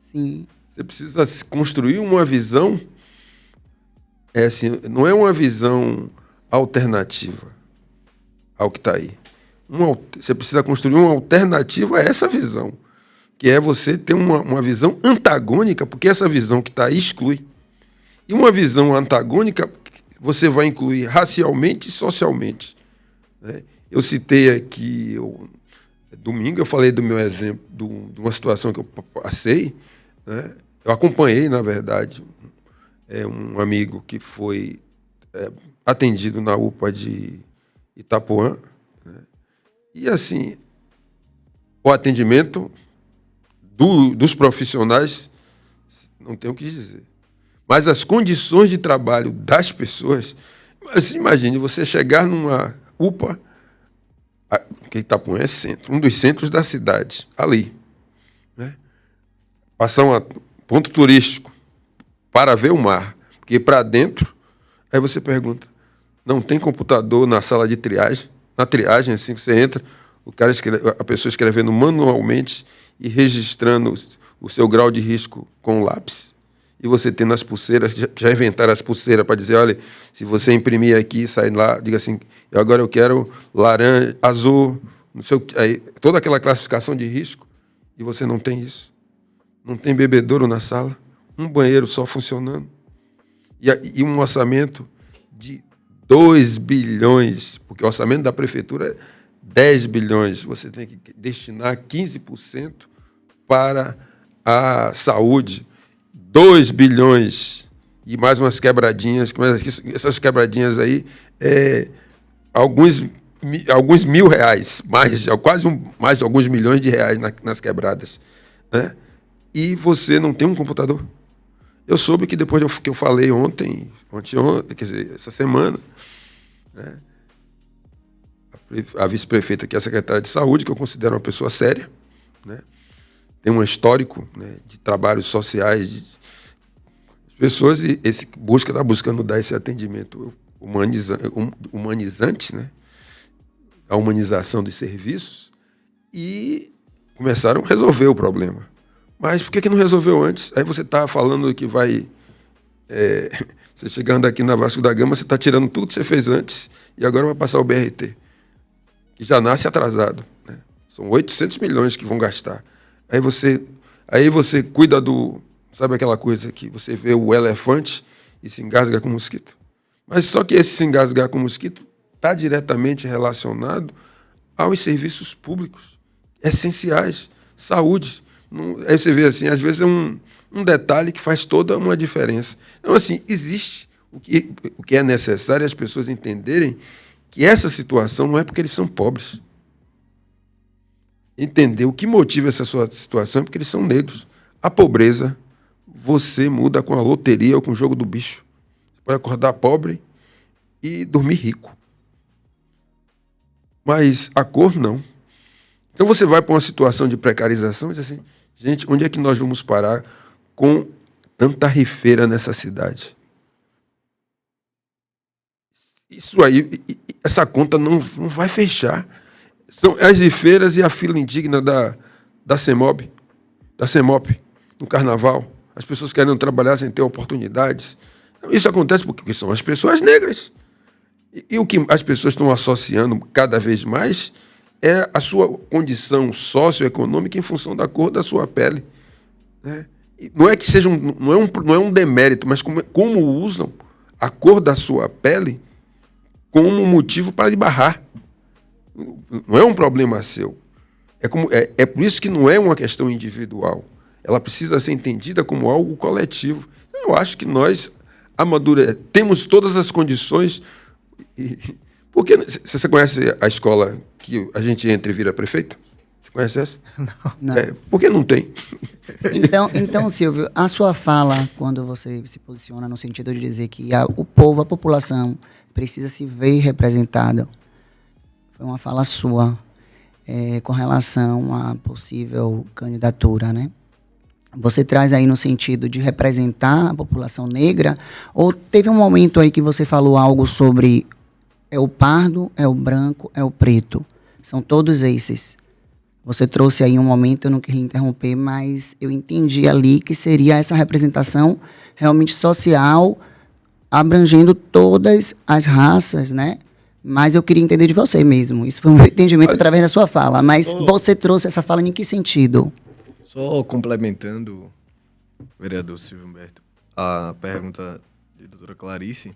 Speaker 1: Sim.
Speaker 4: Você precisa construir uma visão, assim, não é uma visão alternativa ao que está aí. Você precisa construir uma alternativa a essa visão, que é você ter uma visão antagônica, porque essa visão que está aí exclui. E uma visão antagônica você vai incluir racialmente e socialmente. Né? Eu citei aqui, domingo, eu falei do meu exemplo, de uma situação que eu passei. Né? Eu acompanhei, na verdade, um amigo que foi atendido na UPA de Itapuã. Né? E, assim, o atendimento dos profissionais, não tenho o que dizer. Mas as condições de trabalho das pessoas... Mas imagine você chegar numa UPA, que Itapuã é centro, um dos centros da cidade, ali. Né? Passar um ponto turístico para ver o mar, porque para dentro, aí você pergunta, não tem computador na sala de triagem? Na triagem, assim que você entra, a pessoa escrevendo manualmente e registrando o seu grau de risco com o lápis. E você tendo as pulseiras, já inventaram as pulseiras para dizer, olha, se você imprimir aqui, sai lá, diga assim, agora eu quero laranja, azul, não sei o que, aí, toda aquela classificação de risco, e você não tem isso. Não tem bebedouro na sala, um banheiro só funcionando. E um orçamento de 2 bilhões, porque o orçamento da prefeitura é 10 bilhões, você tem que destinar 15% para a saúde, 2 bilhões e mais umas quebradinhas, essas quebradinhas aí, alguns R$1.000, mais alguns milhões de reais nas quebradas. Né? E você não tem um computador. Eu soube que depois que eu falei ontem, quer dizer, essa semana, né, a vice-prefeita, que é a secretária de saúde, que eu considero uma pessoa séria, né, tem um histórico, né, de trabalhos sociais, de pessoas, e está buscando dar esse atendimento humanizante, né, a humanização dos serviços, e começaram a resolver o problema. Mas por que não resolveu antes? Aí você está falando que vai... você chegando aqui na Vasco da Gama, você está tirando tudo que você fez antes e agora vai passar o BRT, que já nasce atrasado. Né? São 800 milhões que vão gastar. Aí você cuida do... Sabe aquela coisa que você vê o elefante e se engasga com mosquito? Mas só que esse se engasgar com mosquito está diretamente relacionado aos serviços públicos essenciais, saúde. Aí você vê assim, às vezes é um detalhe que faz toda uma diferença. Então, assim, existe o que é necessário as pessoas entenderem que essa situação não é porque eles são pobres. Entender o que motiva essa sua situação é porque eles são negros. A pobreza, você muda com a loteria ou com o jogo do bicho. Você pode acordar pobre e dormir rico. Mas a cor, não. Então você vai para uma situação de precarização e diz assim, gente, onde é que nós vamos parar com tanta rifeira nessa cidade. Isso aí, essa conta não vai fechar. São as rifeiras e a fila indigna da CEMOB, da CEMOP, no carnaval. As pessoas querem trabalhar sem ter oportunidades. Isso acontece porque são as pessoas negras. E o que as pessoas estão associando cada vez mais é a sua condição socioeconômica em função da cor da sua pele. Né? Não é que seja não é um demérito, mas como usam a cor da sua pele como motivo para lhe barrar. Não é um problema seu. É por isso que não é uma questão individual. Ela precisa ser entendida como algo coletivo. Eu acho que nós temos todas as condições. Porque você conhece a escola que a gente entra e vira prefeito? Você conhece essa?
Speaker 1: Não.
Speaker 4: Por que não tem?
Speaker 1: Então, Silvio, a sua fala, quando você se posiciona no sentido de dizer que o povo, a população, precisa se ver representada, foi uma fala sua com relação à possível candidatura, né? Você traz aí no sentido de representar a população negra, ou teve um momento aí que você falou algo sobre é o pardo, é o branco, é o preto? São todos esses. Você trouxe aí um momento, eu não queria interromper, mas eu entendi ali que seria essa representação realmente social, abrangendo todas as raças, né? Mas eu queria entender de você mesmo. Isso foi um entendimento através da sua fala. Mas você trouxe essa fala em que sentido?
Speaker 2: Só complementando, vereador Silvio Humberto, a pergunta da doutora Clarice,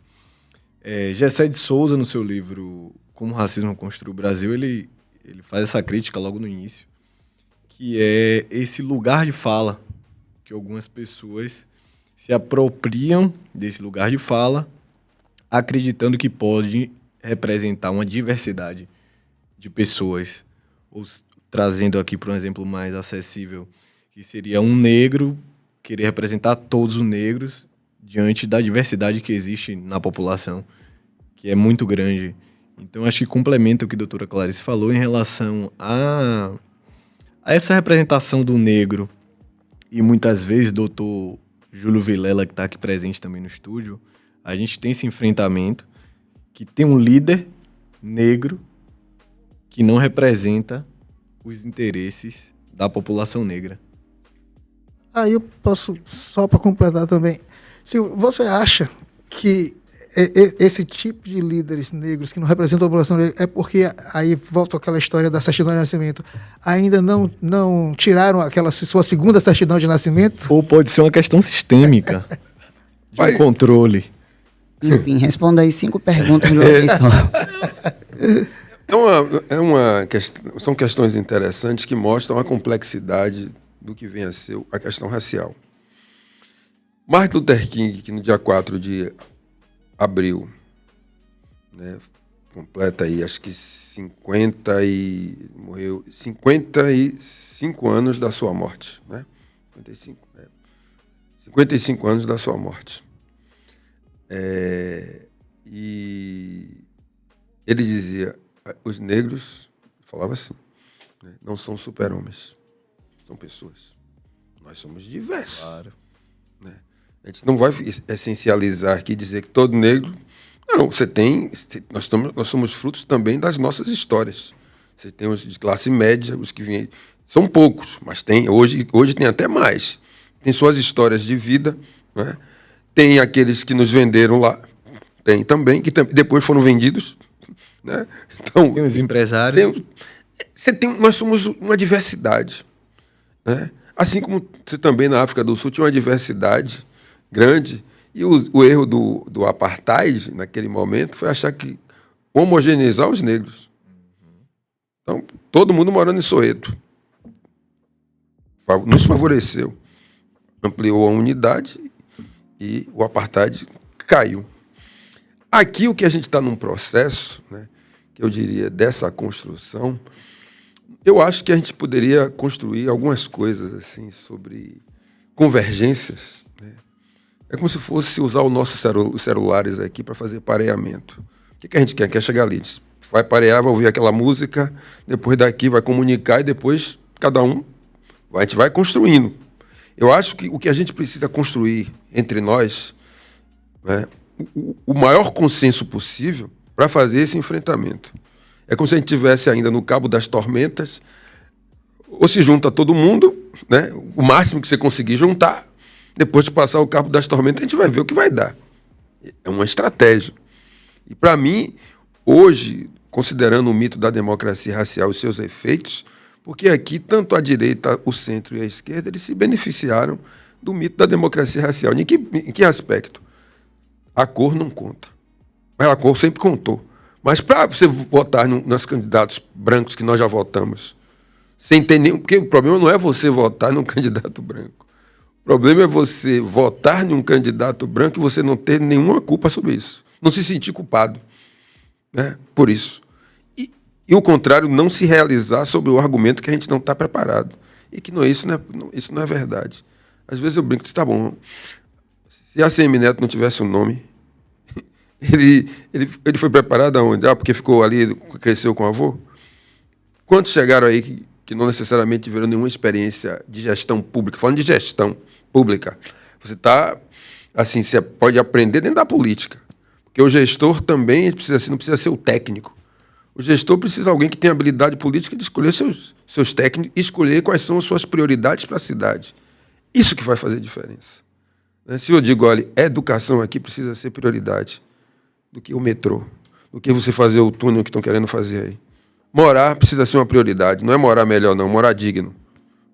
Speaker 2: Gessé de Souza, no seu livro Como o Racismo Construiu o Brasil, ele faz essa crítica logo no início, que é esse lugar de fala, que algumas pessoas se apropriam desse lugar de fala, acreditando que pode representar uma diversidade de pessoas, ou trazendo aqui para um exemplo mais acessível, que seria um negro querer representar todos os negros diante da diversidade que existe na população, que é muito grande. Então, acho que complementa o que a doutora Clarice falou em relação a essa representação do negro. E muitas vezes, doutor Júlio Vilela, que está aqui presente também no estúdio, a gente tem esse enfrentamento que tem um líder negro que não representa os interesses da população negra.
Speaker 3: Aí eu posso, só para completar também, se você acha que esse tipo de líderes negros que não representam a população negra é porque, aí volta àquela história da certidão de nascimento, ainda não tiraram aquela sua segunda certidão de nascimento?
Speaker 2: Ou pode ser uma questão sistêmica de um controle.
Speaker 1: Enfim, responda aí 5 perguntas de uma vez só.
Speaker 4: São questões interessantes que mostram a complexidade do que vem a ser a questão racial. Martin Luther King, que no dia 4 de abril, né, completa aí, acho que 55 anos da sua morte, né? 55 anos da sua morte. E ele dizia, os negros, falava assim, né, não são super-homens, são pessoas. Nós somos diversos. Claro. Né? A gente não vai essencializar aqui e dizer que todo negro... Não, nós somos frutos também das nossas histórias. Você tem os de classe média, os que vêm... São poucos, mas hoje tem até mais. Tem suas histórias de vida, né? Tem aqueles que nos venderam lá, tem também, que depois foram vendidos. Né? Então,
Speaker 2: tem os empresários.
Speaker 4: Nós somos uma diversidade. Né? Assim como você também na África do Sul tinha uma diversidade grande, e o erro do apartheid, naquele momento, foi achar que homogeneizar os negros. Então, todo mundo morando em Soweto. Nos favoreceu. Ampliou a unidade e o apartheid caiu. Aqui o que a gente está num processo, né, que eu diria dessa construção, eu acho que a gente poderia construir algumas coisas assim sobre convergências. Né? É como se fosse usar os nossos celulares aqui para fazer pareamento. O que a gente quer? Quer chegar ali, vai parear, vai ouvir aquela música, depois daqui vai comunicar e depois cada um, a gente vai construindo. Eu acho que o que a gente precisa construir entre nós, né, o maior consenso possível para fazer esse enfrentamento. É como se a gente estivesse ainda no cabo das tormentas, ou se junta todo mundo, né, o máximo que você conseguir juntar, depois de passar o cabo das tormentas, a gente vai ver o que vai dar. É uma estratégia. E para mim, hoje, considerando o mito da democracia racial e seus efeitos, porque aqui tanto a direita, o centro e a esquerda, eles se beneficiaram do mito da democracia racial. Em que aspecto? A cor não conta. A cor sempre contou. Mas para você votar nos candidatos brancos que nós já votamos, sem ter nenhum... Porque o problema não é você votar num candidato branco. O problema é você votar num candidato branco e você não ter nenhuma culpa sobre isso. Não se sentir culpado, né, por isso. E o contrário, não se realizar sobre o argumento que a gente não está preparado. E que isso não é verdade. Às vezes eu brinco, tá bom, se a ACM Neto não tivesse um nome, ele foi preparado aonde? Porque ficou ali, cresceu com o avô? Quantos chegaram aí que não necessariamente tiveram nenhuma experiência de gestão pública? Falando de gestão pública, você você pode aprender dentro da política. Porque o gestor também não precisa ser o técnico. O gestor precisa de alguém que tenha habilidade política de escolher seus técnicos e escolher quais são as suas prioridades para a cidade. Isso que vai fazer diferença. Se eu digo, olha, educação aqui precisa ser prioridade do que o metrô, do que você fazer o túnel que estão querendo fazer aí. Morar precisa ser uma prioridade, não é morar melhor não, morar digno,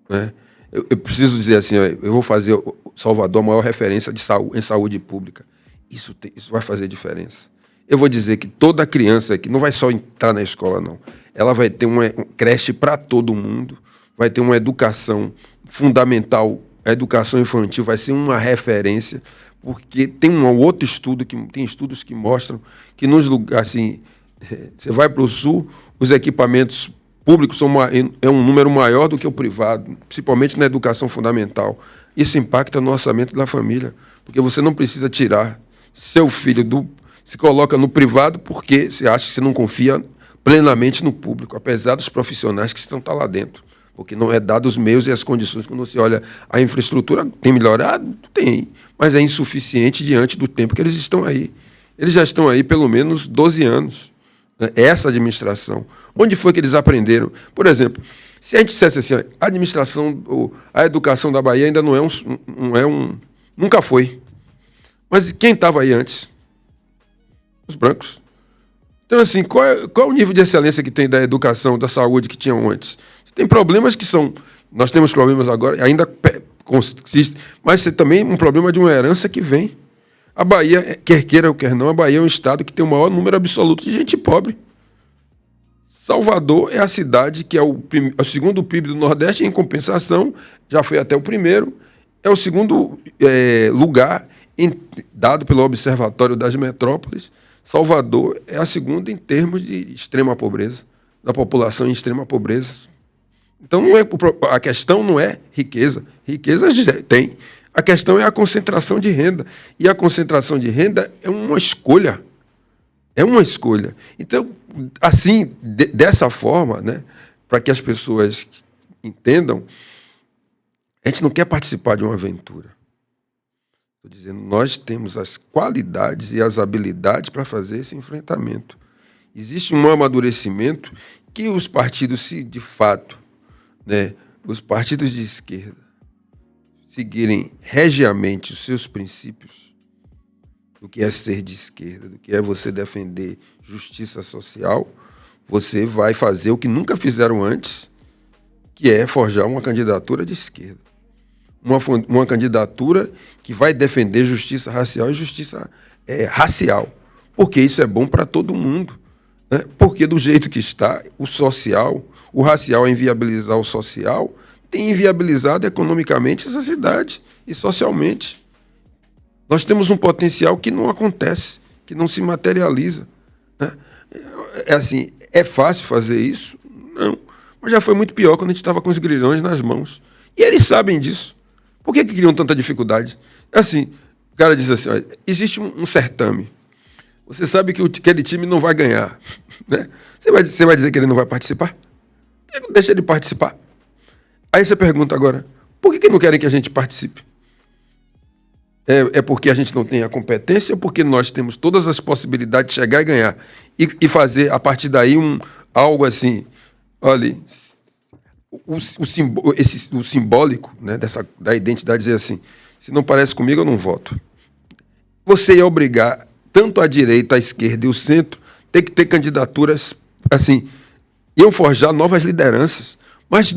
Speaker 4: né? Eu preciso dizer assim, eu vou fazer Salvador a maior referência em saúde pública. Isso vai fazer diferença. Eu vou dizer que toda criança aqui não vai só entrar na escola, não. Ela vai ter uma creche para todo mundo, vai ter uma educação fundamental, a educação infantil vai ser uma referência, porque tem um outro estudo, tem estudos que mostram que nos lugares, assim, você vai para o sul, os equipamentos públicos é um número maior do que o privado, principalmente na educação fundamental. Isso impacta no orçamento da família, porque você não precisa tirar seu filho se coloca no privado porque você acha que você não confia plenamente no público, apesar dos profissionais que estão lá dentro. Porque não é dado os meios e as condições. Quando você olha, a infraestrutura tem melhorado? Tem, mas é insuficiente diante do tempo que eles estão aí. Eles já estão aí pelo menos 12 anos. Essa administração. Onde foi que eles aprenderam? Por exemplo, se a gente dissesse assim, a administração, a educação da Bahia ainda não é nunca foi. Mas quem estava aí antes? Os brancos. Então, assim, qual é o nível de excelência que tem da educação, da saúde que tinham antes? Tem problemas que são... Nós temos problemas agora, ainda consiste, mas também um problema de uma herança que vem. A Bahia, quer queira ou quer não, a Bahia é um estado que tem o maior número absoluto de gente pobre. Salvador é a cidade que é o segundo PIB do Nordeste, em compensação, já foi até o primeiro, é o segundo lugar dado pelo Observatório das Metrópoles. Salvador é a segunda em termos de extrema pobreza, da população em extrema pobreza. Então a questão não é riqueza. Riqueza tem. A questão é a concentração de renda. E a concentração de renda é uma escolha. É uma escolha. Então, assim, dessa forma, né, para que as pessoas entendam, a gente não quer participar de uma aventura. Estou dizendo, nós temos as qualidades e as habilidades para fazer esse enfrentamento. Existe um amadurecimento que os partidos, se de fato, né, os partidos de esquerda seguirem regiamente os seus princípios, do que é ser de esquerda, do que é você defender justiça social, você vai fazer o que nunca fizeram antes, que é forjar uma candidatura de esquerda. Uma candidatura que vai defender justiça racial e justiça racial. Porque isso é bom para todo mundo. Né? Porque do jeito que está, o racial é inviabilizar o social, tem inviabilizado economicamente essa cidade e socialmente. Nós temos um potencial que não acontece, que não se materializa. Né? Assim, é fácil fazer isso? Não. Mas já foi muito pior quando a gente estava com os grilhões nas mãos. E eles sabem disso. Por que criam tanta dificuldade? Assim, o cara diz assim, olha, existe um certame. Você sabe que aquele time não vai ganhar. Né? Você vai dizer que ele não vai participar? Deixa ele participar. Aí você pergunta agora, Por que não querem que a gente participe? É porque a gente não tem a competência ou porque nós temos todas as possibilidades de chegar e ganhar? E fazer, a partir daí, algo assim, olha, o simbólico, né, da identidade, dizer assim, se não parece comigo, eu não voto. Você ia obrigar tanto a direita, a esquerda e o centro ter que ter candidaturas, assim, iam forjar novas lideranças. Mas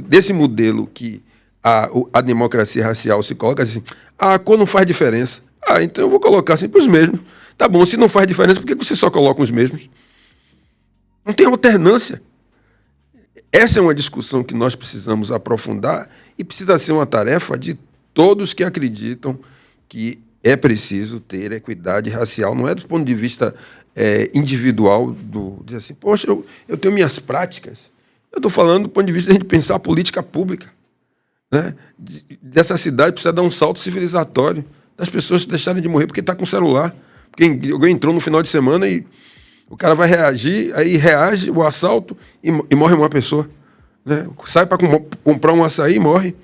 Speaker 4: desse modelo que a democracia racial se coloca assim, a cor não faz diferença. Então eu vou colocar sempre os mesmos. Tá bom, se não faz diferença, por que você só coloca os mesmos? Não tem alternância. Essa é uma discussão que nós precisamos aprofundar e precisa ser uma tarefa de todos que acreditam que é preciso ter equidade racial. Não é do ponto de vista individual, dizer assim, poxa, eu tenho minhas práticas. Eu estou falando do ponto de vista de a gente pensar a política pública. Né? Dessa cidade precisa dar um salto civilizatório, das pessoas deixarem de morrer porque está com celular. Porque alguém entrou no final de semana e o cara vai reagir, aí reage o assalto e morre uma pessoa. Né? Sai para comprar um açaí e morre.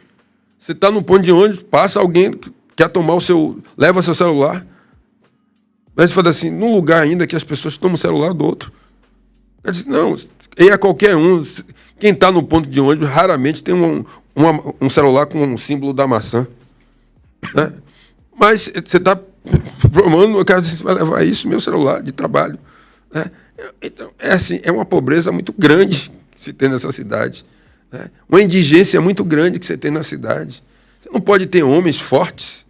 Speaker 4: Você está no ponto de ônibus, passa alguém que quer tomar leva seu celular. Mas fala assim, num lugar ainda que as pessoas tomam o celular do outro. Eu disse, não, e a qualquer um. Quem está no ponto de ônibus raramente tem um celular com um símbolo da maçã. Né? Mas você está programando, o cara vai levar isso, meu celular de trabalho. Né? Então, assim, é uma pobreza muito grande que se tem nessa cidade. Né? Uma indigência muito grande que você tem na cidade. Você não pode ter homens fortes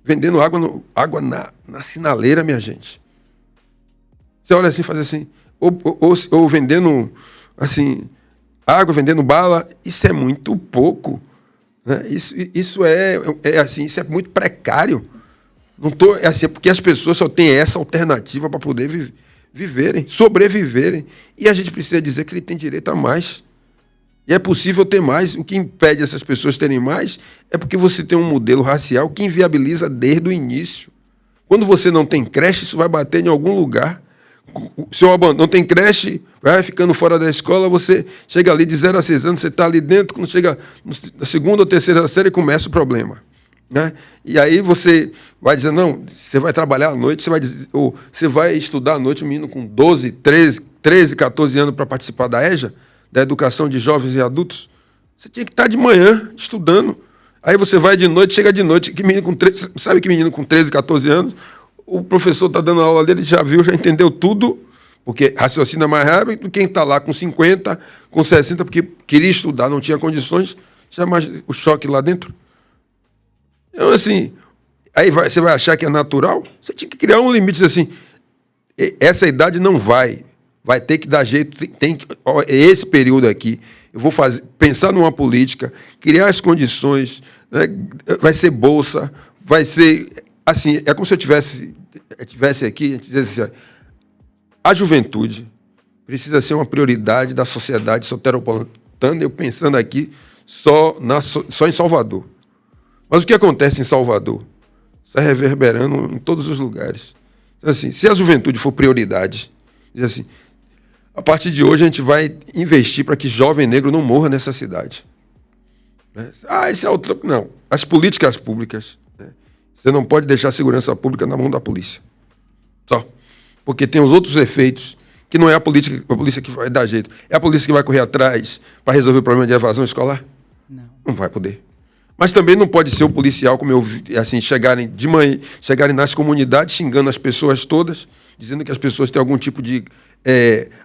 Speaker 4: vendendo água na sinaleira, minha gente. Você olha assim e faz assim, ou vendendo assim, água, vendendo bala, isso é muito pouco. Né? Isso assim, isso é muito precário. É assim, porque as pessoas só têm essa alternativa para poder viverem, sobreviverem. E a gente precisa dizer que ele tem direito a mais. E é possível ter mais. O que impede essas pessoas terem mais é porque você tem um modelo racial que inviabiliza desde o início. Quando você não tem creche, isso vai bater em algum lugar. Se não tem creche, vai ficando fora da escola, você chega ali de 0 a 6 anos, você está ali dentro, quando chega na segunda ou terceira série, começa o problema. Né? E aí você vai dizer, não, você vai trabalhar à noite, ou você vai estudar à noite, um menino com 12, 13, 14 anos para participar da EJA, da educação de jovens e adultos, você tinha que estar de manhã estudando. Aí você vai de noite, chega de noite, sabe que menino com 13, 14 anos, o professor está dando a aula dele, já viu, já entendeu tudo, porque raciocina mais rápido do que quem está lá com 50, com 60, porque queria estudar, não tinha condições, já mais o choque lá dentro. Então, assim, aí você vai achar que é natural? Você tinha que criar um limite, assim, essa idade não vai ter que dar jeito, esse período aqui, eu vou pensar numa política, criar as condições, né, vai ser bolsa, vai ser, assim, é como se eu tivesse aqui, a gente dizesse assim, a juventude precisa ser uma prioridade da sociedade soteropolitana, eu pensando aqui só em Salvador. Mas o que acontece em Salvador está reverberando em todos os lugares. Então, assim, se a juventude for prioridade, diz assim, a partir de hoje a gente vai investir para que jovem negro não morra nessa cidade. Né? Esse é outro... Não. As políticas públicas, né? Você não pode deixar a segurança pública na mão da polícia. Só. Porque tem os outros efeitos que não é a polícia que vai dar jeito. É a polícia que vai correr atrás para resolver o problema de evasão escolar? Não vai poder. Mas também não pode ser o policial, como eu vi, assim, chegarem de manhã, chegarem nas comunidades xingando as pessoas todas, dizendo que as pessoas têm algum tipo de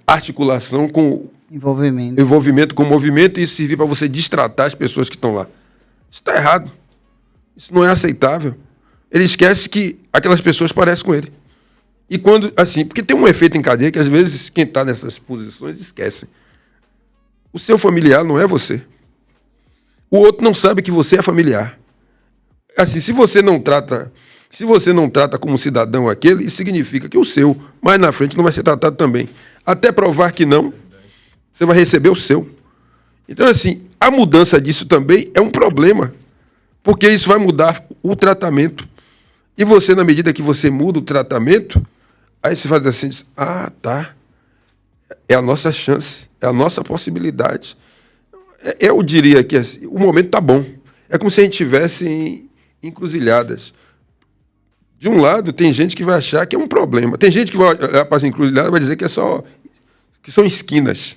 Speaker 4: articulação com envolvimento com o movimento e isso servir para você destratar as pessoas que estão lá. Isso está errado. Isso não é aceitável. Ele esquece que aquelas pessoas parecem com ele. E quando, assim, porque tem um efeito em cadeia que às vezes quem está nessas posições esquece. O seu familiar não é você. O outro não sabe que você é familiar. Assim, se você não trata como cidadão aquele, isso significa que o seu, mais na frente, não vai ser tratado também. Até provar que não, você vai receber o seu. Então, assim, a mudança disso também é um problema, porque isso vai mudar o tratamento. E você, na medida que você muda o tratamento, aí você faz assim, tá, é a nossa chance, é a nossa possibilidade. Eu diria que assim, o momento está bom. É como se a gente estivesse em encruzilhadas. De um lado, tem gente que vai achar que é um problema. Tem gente que vai olhar para as encruzilhadas e vai dizer que que são esquinas.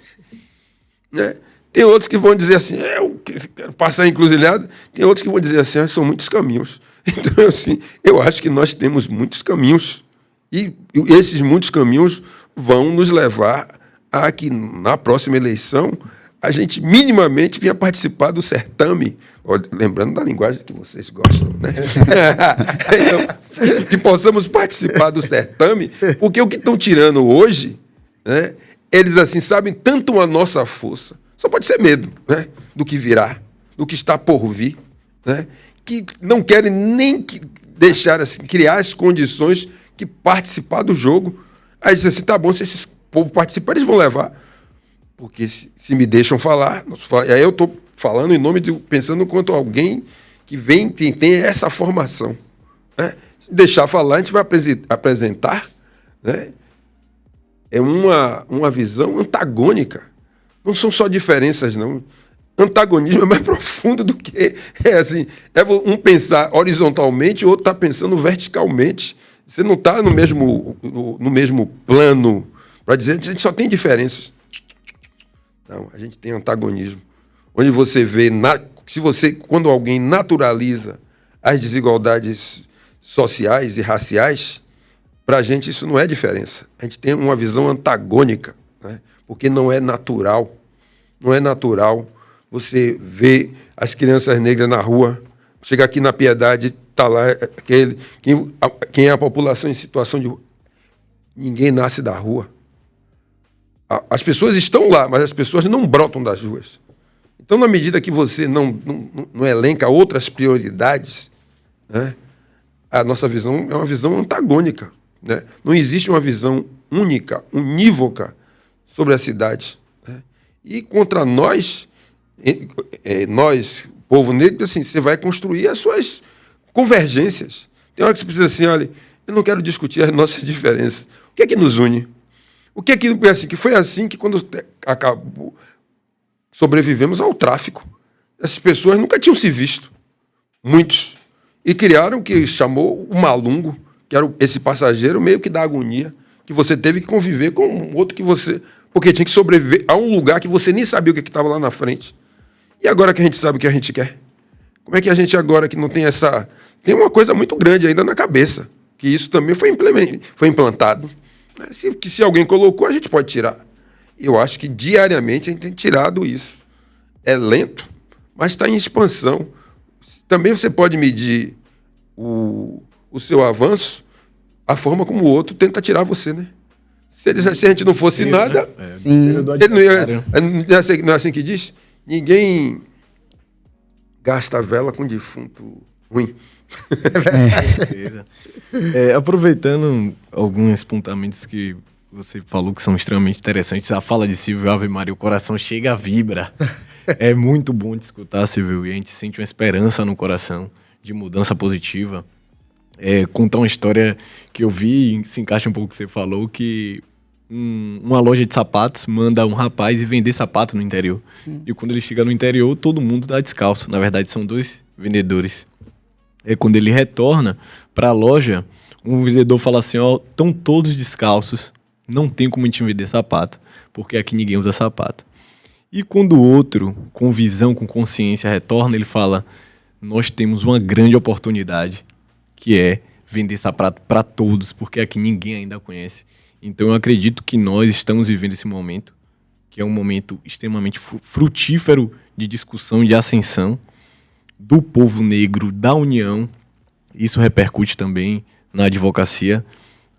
Speaker 4: Né? Tem outros que vão dizer assim, eu quero passar encruzilhada. Tem outros que vão dizer assim, são muitos caminhos. Então, assim, eu acho que nós temos muitos caminhos. E esses muitos caminhos vão nos levar a que, na próxima eleição, a gente minimamente venha participar do certame, lembrando da linguagem que vocês gostam, né? Então, que possamos participar do certame, porque o que estão tirando hoje, né, eles assim sabem tanto a nossa força, só pode ser medo, né, do que virá, do que está por vir, né, que não querem nem deixar assim, criar as condições que participar do jogo. Aí diz assim, tá bom, se esses povo participar, eles vão levar. Porque se me deixam falar, aí eu estou falando em nome pensando quanto alguém que tem essa formação. Né? Se deixar falar, a gente vai apresentar, né? É uma visão antagônica. Não são só diferenças, não. Antagonismo é mais profundo do que... É um pensar horizontalmente e o outro está pensando verticalmente. Você não está no mesmo plano para dizer que a gente só tem diferenças. Não, a gente tem antagonismo. Onde você vê, quando alguém naturaliza as desigualdades sociais e raciais, para a gente isso não é diferença. A gente tem uma visão antagônica, né? Porque não é natural. Não é natural você ver as crianças negras na rua, chega aqui na Piedade, está lá quem é a população em situação de... Ninguém nasce da rua. As pessoas estão lá, mas as pessoas não brotam das ruas. Então, na medida que você não elenca outras prioridades, né, a nossa visão é uma visão antagônica. Né? Não existe uma visão única, unívoca sobre a cidade. Né? E contra nós, povo negro, assim, você vai construir as suas convergências. Tem hora que você precisa assim, olha, eu não quero discutir as nossas diferenças. O que é que nos une? O que é que foi assim que quando acabou, sobrevivemos ao tráfico. Essas pessoas nunca tinham se visto, muitos, e criaram o que chamou o malungo, que era esse passageiro meio que da agonia, que você teve que conviver com um outro que você... Porque tinha que sobreviver a um lugar que você nem sabia o que estava lá na frente. E agora que a gente sabe o que a gente quer? Como é que a gente agora que não tem essa... Tem uma coisa muito grande ainda na cabeça, que isso também foi implantado. Se alguém colocou, a gente pode tirar. Eu acho que diariamente a gente tem tirado isso. É lento, mas está em expansão. Também você pode medir o seu avanço, a forma como o outro tenta tirar você, né? Se a gente não fosse nada, ele não é assim que diz? Ninguém gasta vela com defunto ruim.
Speaker 2: Aproveitando alguns apontamentos que você falou que são extremamente interessantes, a fala de Silvio, Ave Maria, o coração chega, vibra. É muito bom de escutar, Silvio, e a gente sente uma esperança no coração de mudança positiva. Contar uma história que eu vi, se encaixa um pouco com o que você falou, que uma loja de sapatos manda um rapaz ir vender sapato no interior. E quando ele chega no interior, todo mundo tá descalço. Na verdade, são 2 vendedores. Quando ele retorna para a loja, um vendedor fala assim, estão todos descalços, não tem como a gente vender sapato, porque aqui ninguém usa sapato. E quando o outro, com visão, com consciência, retorna, ele fala, nós temos uma grande oportunidade, que é vender sapato para todos, porque aqui ninguém ainda conhece. Então eu acredito que nós estamos vivendo esse momento, que é um momento extremamente frutífero de discussão, de ascensão, do povo negro, da união. Isso repercute também na advocacia.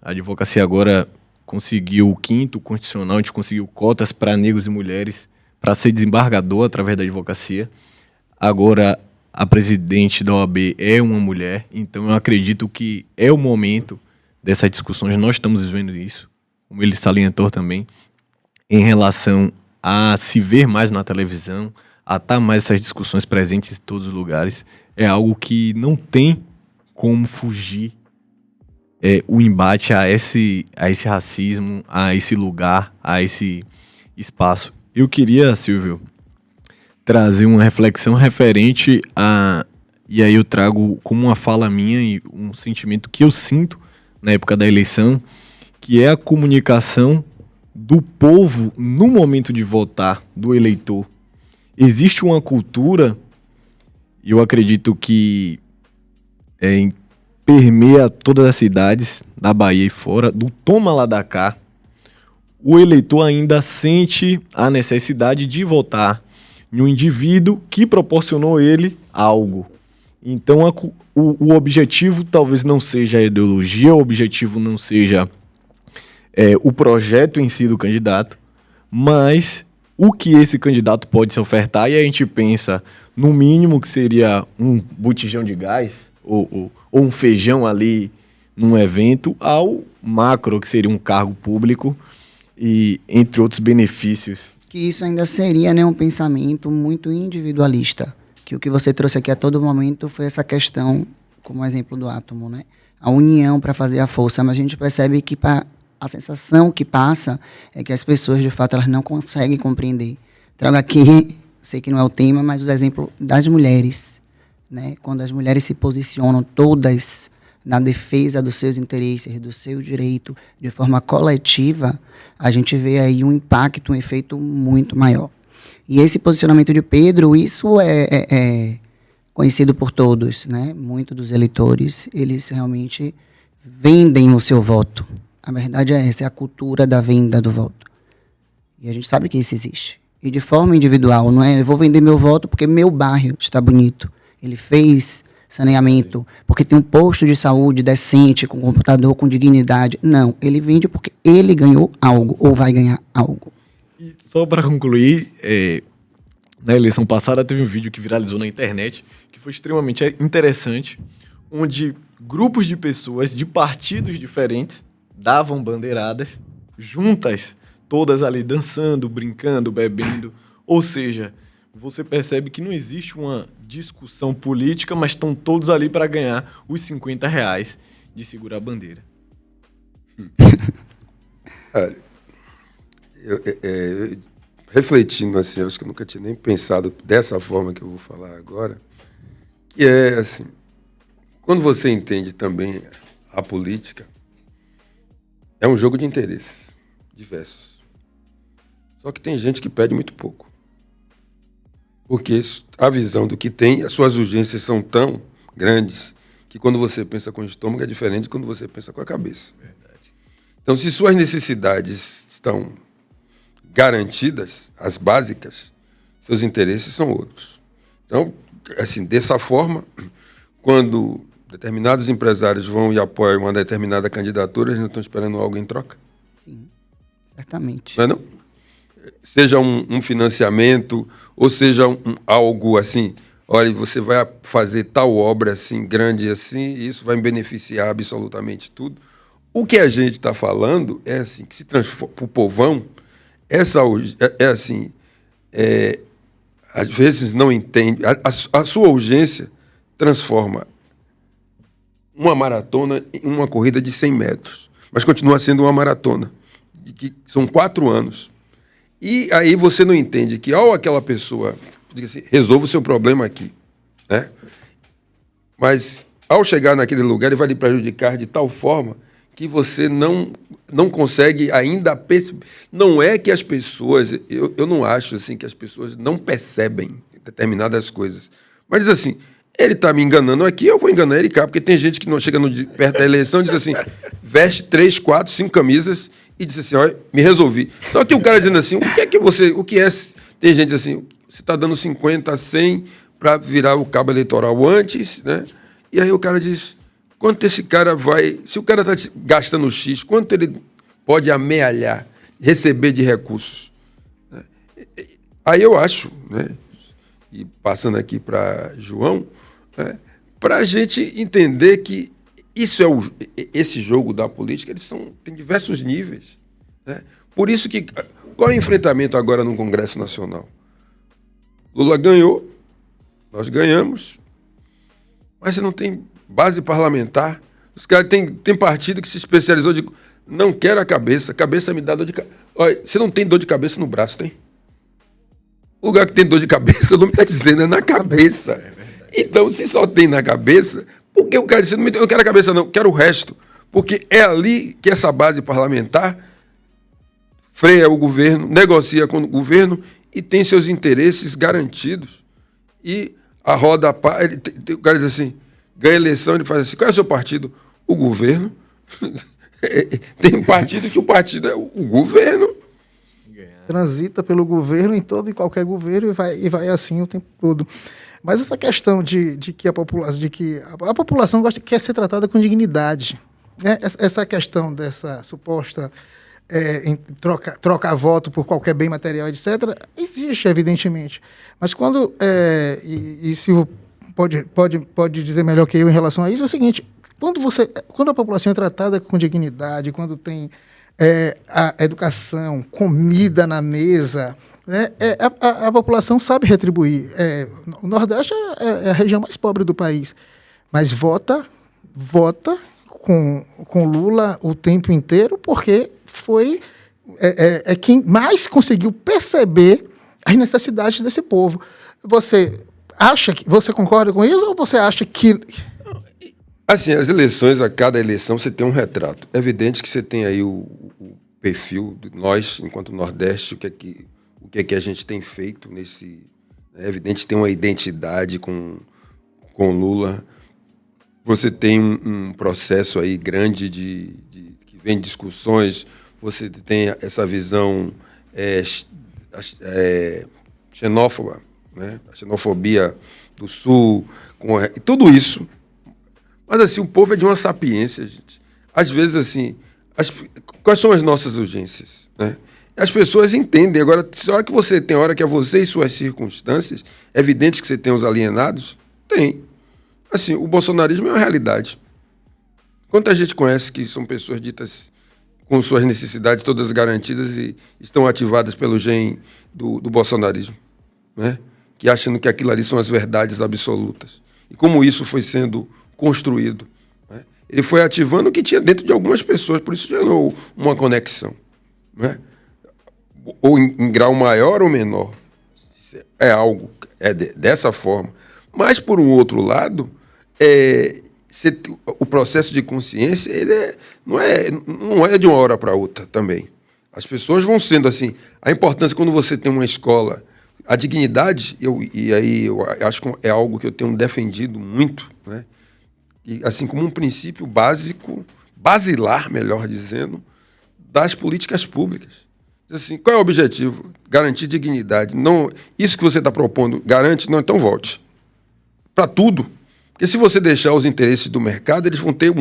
Speaker 2: A advocacia agora conseguiu o 5º constitucional, a gente conseguiu cotas para negros e mulheres para ser desembargador através da advocacia. Agora a presidente da OAB é uma mulher, então eu acredito que é o momento dessas discussões. Nós estamos vivendo isso, como ele salientou também, em relação a se ver mais na televisão, a estar mais essas discussões presentes em todos os lugares. É algo que não tem como fugir o embate a esse racismo, a esse lugar, a esse espaço. Eu queria, Silvio, trazer uma reflexão referente a... E aí eu trago como uma fala minha e um sentimento que eu sinto na época da eleição, que é a comunicação do povo no momento de votar, do eleitor. Existe uma cultura, e eu acredito que permeia todas as cidades da Bahia e fora, do toma lá da cá. O eleitor ainda sente a necessidade de votar em um indivíduo que proporcionou ele algo. Então, o objetivo talvez não seja a ideologia, o objetivo não seja o projeto em si do candidato, mas o que esse candidato pode se ofertar, e a gente pensa, no mínimo, que seria um botijão de gás, ou um feijão ali num evento, ao macro, que seria um cargo público, e entre outros benefícios.
Speaker 1: Que isso ainda seria, né, um pensamento muito individualista. Que o que você trouxe aqui a todo momento foi essa questão, como exemplo do átomo, né? A união para fazer a força, mas a gente percebe que a sensação que passa é que as pessoas, de fato, elas não conseguem compreender. Trago aqui, sei que não é o tema, mas o exemplo das mulheres, né? Quando as mulheres se posicionam todas na defesa dos seus interesses, do seu direito, de forma coletiva, a gente vê aí um impacto, um efeito muito maior. E esse posicionamento de Pedro, isso é conhecido por todos, né? Muitos dos eleitores, eles realmente vendem o seu voto. A verdade é essa, é a cultura da venda do voto. E a gente sabe que isso existe. E de forma individual, não é eu vou vender meu voto porque meu bairro está bonito. Ele fez saneamento, porque tem um posto de saúde decente, com computador, com dignidade. Não, ele vende porque ele ganhou algo, ou vai ganhar algo.
Speaker 2: E só para concluir, na eleição passada teve um vídeo que viralizou na internet, que foi extremamente interessante, onde grupos de pessoas de partidos diferentes davam bandeiradas juntas, todas ali dançando, brincando, bebendo. Ou seja, você percebe que não existe uma discussão política, mas estão todos ali para ganhar os R$50 de segurar a bandeira.
Speaker 4: Refletindo assim, eu acho que eu nunca tinha nem pensado dessa forma que eu vou falar agora, que é assim, quando você entende também a política, é um jogo de interesses diversos. Só que tem gente que pede muito pouco. Porque a visão do que tem, as suas urgências são tão grandes que quando você pensa com o estômago é diferente de quando você pensa com a cabeça. Verdade. Então, se suas necessidades estão garantidas, as básicas, seus interesses são outros. Então, assim, dessa forma, quando determinados empresários vão e apoiam uma determinada candidatura, eles não estão esperando algo em troca?
Speaker 1: Sim, certamente.
Speaker 4: Não é não? Seja um financiamento, ou seja algo assim, olha, você vai fazer tal obra assim, grande assim, e isso vai beneficiar absolutamente tudo. O que a gente está falando é assim, que se transforma para o povão, às vezes não entende, a sua urgência transforma uma maratona em uma corrida de 100 metros, mas continua sendo uma maratona, que são 4 anos. E aí você não entende que ao aquela pessoa diga assim, resolva o seu problema aqui, né? Mas ao chegar naquele lugar ele vai lhe prejudicar de tal forma que você não consegue ainda perceber. Não é que as pessoas, eu não acho assim que as pessoas não percebem determinadas coisas, mas diz assim, ele está me enganando aqui, eu vou enganar ele cá, porque tem gente que não chega perto da eleição e diz assim, veste 3, 4, 5 camisas e diz assim, olha, me resolvi. Só que o cara dizendo assim, tem gente assim, você está dando 50, 100 para virar o cabo eleitoral antes, né? E aí o cara diz, quanto esse cara vai, se o cara está gastando X, quanto ele pode amealhar, receber de recursos? Aí eu acho, né? E passando aqui para João, né? Para a gente entender que isso esse jogo da política, tem diversos níveis, né? Por isso que, qual é o enfrentamento agora no Congresso Nacional? Lula ganhou, nós ganhamos, mas você não tem base parlamentar. Os caras tem partido que se especializou de não quero a cabeça me dá dor de cabeça. Olha, você não tem dor de cabeça no braço, tem? O lugar que tem dor de cabeça, o nome está dizendo, é na cabeça. Então, se só tem na cabeça, por que o cara disse, eu não quero a cabeça não, eu quero o resto? Porque é ali que essa base parlamentar freia o governo, negocia com o governo e tem seus interesses garantidos. E a roda, o cara diz assim, ganha eleição, ele faz assim, qual é o seu partido? O governo. Tem um partido que o partido é o governo.
Speaker 3: Transita pelo governo, em todo e qualquer governo, e vai assim o tempo todo. Mas essa questão de que a população quer ser tratada com dignidade, né? Essa questão dessa suposta trocar voto por qualquer bem material, etc., existe, evidentemente. Mas quando, e Silvio pode dizer melhor que eu em relação a isso, é o seguinte, quando a população é tratada com dignidade, quando tem a educação, comida na mesa, né, a população sabe retribuir. O Nordeste é a região mais pobre do país, mas vota com Lula o tempo inteiro porque foi quem mais conseguiu perceber as necessidades desse povo. Você concorda com isso ou você acha que...
Speaker 4: Assim, as eleições, a cada eleição você tem um retrato. É evidente que você tem aí o perfil de nós, enquanto Nordeste, o que é que a gente tem feito nesse... É evidente que tem uma identidade com Lula. Você tem um processo aí grande que vem de discussões, você tem essa visão xenófoba, né? A xenofobia do Sul, e tudo isso. Mas, assim, o povo é de uma sapiência, gente. Às vezes, assim, quais são as nossas urgências, né? As pessoas entendem. Agora, a hora que você tem, a hora que é você e suas circunstâncias, é evidente que você tem os alienados? Tem. Assim, o bolsonarismo é uma realidade. Quanta gente conhece que são pessoas ditas com suas necessidades todas garantidas e estão ativadas pelo gene do bolsonarismo, né? Que achando que aquilo ali são as verdades absolutas. E como isso foi sendo construído, né? Ele foi ativando o que tinha dentro de algumas pessoas, por isso gerou uma conexão, né? Ou em grau maior ou menor. É algo dessa forma. Mas, por um outro lado, o processo de consciência não é de uma hora para outra também. As pessoas vão sendo assim. A importância, quando você tem uma escola, a dignidade, eu acho que é algo que eu tenho defendido muito, né? E, assim, como um princípio básico, basilar, melhor dizendo, das políticas públicas. Assim, qual é o objetivo? Garantir dignidade. Não, isso que você está propondo garante? Não, então volte. Para tudo. Porque se você deixar os interesses do mercado, eles vão ter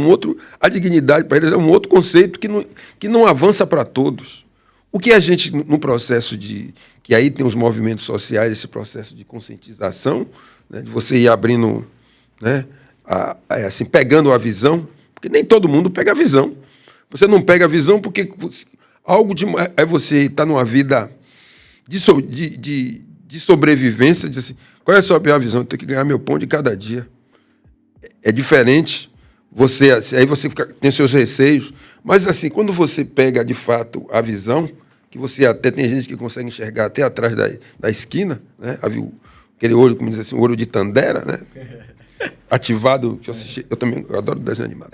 Speaker 4: a dignidade para eles é um outro conceito que não avança para todos. O que a gente, no processo que aí tem os movimentos sociais, esse processo de conscientização, né, de você ir abrindo, né, assim, pegando a visão, porque nem todo mundo pega a visão. Você não pega a visão porque aí você está numa vida de sobrevivência, diz assim, qual é a sua pior visão? Eu tenho que ganhar meu pão de cada dia. É diferente. Aí você tem seus receios. Mas, assim, quando você pega, de fato, a visão, que você até tem gente que consegue enxergar até atrás da esquina, né? Aquele olho, como diz assim, o olho de Tandera, né? Ativado, que eu assisti, eu adoro desenho animado.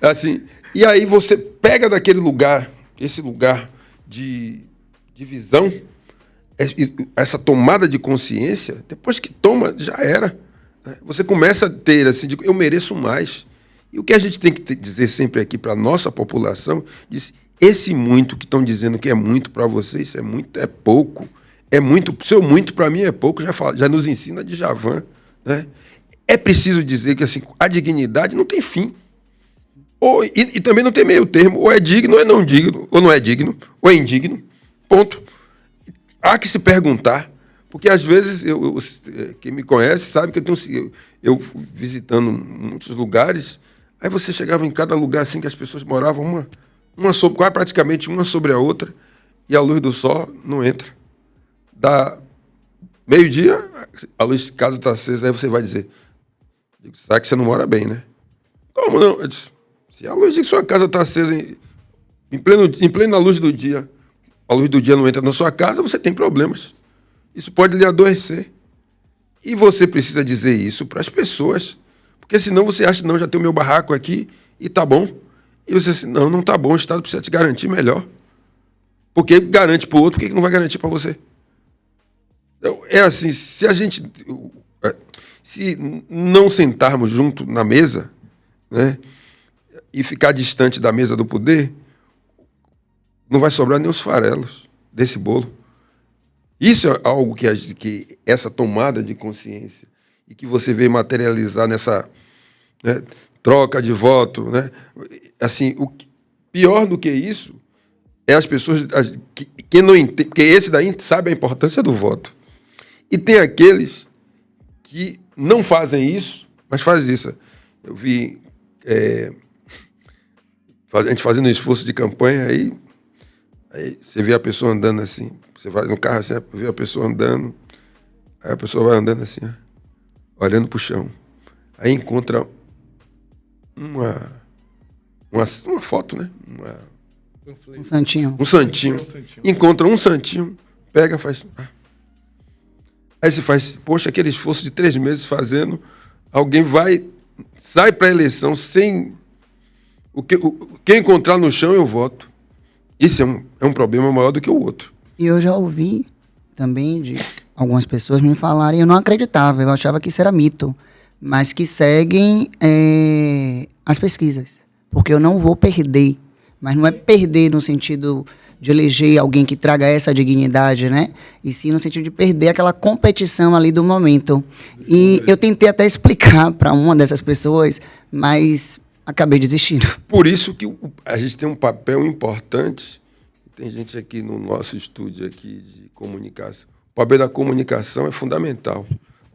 Speaker 4: Assim, e aí você pega daquele lugar, esse lugar de visão, essa tomada de consciência, depois que toma, já era. Você começa a ter, assim, eu mereço mais. E o que a gente tem que dizer sempre aqui para a nossa população, esse muito que estão dizendo que é muito para vocês, é pouco. É muito, seu muito para mim é pouco, já nos ensina Djavan, né? É preciso dizer que, assim, a dignidade não tem fim. E também não tem meio termo. Ou é digno ou é não digno. Ou não é digno, ou é indigno. Ponto. Há que se perguntar. Porque, às vezes, quem me conhece sabe que eu visitando muitos lugares, aí você chegava em cada lugar assim que as pessoas moravam praticamente uma sobre a outra, e a luz do sol não entra. Dá meio-dia, a luz de casa está acesa, aí você vai dizer, sabe que você não mora bem, né? Como não? Eu disse, se a luz de sua casa está acesa em plena luz do dia, a luz do dia não entra na sua casa, você tem problemas. Isso pode lhe adoecer. E você precisa dizer isso para as pessoas. Porque senão você acha, não, já tem o meu barraco aqui e tá bom. E você diz, não, não tá bom, o Estado precisa te garantir melhor. Porque garante para o outro, por que não vai garantir para você? Então, é assim, se não sentarmos junto na mesa, né, e ficar distante da mesa do poder, não vai sobrar nem os farelos desse bolo. Isso é algo que essa tomada de consciência e que você vê materializar nessa, né, troca de voto, né? Assim, pior do que isso é as pessoas que não entendem, porque esse daí sabe a importância do voto. E tem aqueles que não fazem isso, mas fazem isso. Eu vi a gente fazendo um esforço de campanha, aí você vê a pessoa andando assim, você vai no carro assim, vê a pessoa andando, aí a pessoa vai andando assim, ó, olhando pro chão. Aí encontra uma foto, né?
Speaker 1: Um santinho.
Speaker 4: Um santinho. Encontra um santinho, pega, faz... Aí você faz, poxa, aquele esforço de 3 meses fazendo, alguém sai para a eleição sem... Quem encontrar no chão, eu voto. Isso é um problema maior do que o outro.
Speaker 1: E eu já ouvi também de algumas pessoas me falarem, eu não acreditava, eu achava que isso era mito, mas que seguem as pesquisas. Porque eu não vou perder, mas não é perder no sentido de eleger alguém que traga essa dignidade, né? E sim no sentido de perder aquela competição ali do momento. E eu tentei até explicar para uma dessas pessoas, mas acabei desistindo.
Speaker 4: Por isso que a gente tem um papel importante. Tem gente aqui no nosso estúdio aqui de comunicação. O papel da comunicação é fundamental.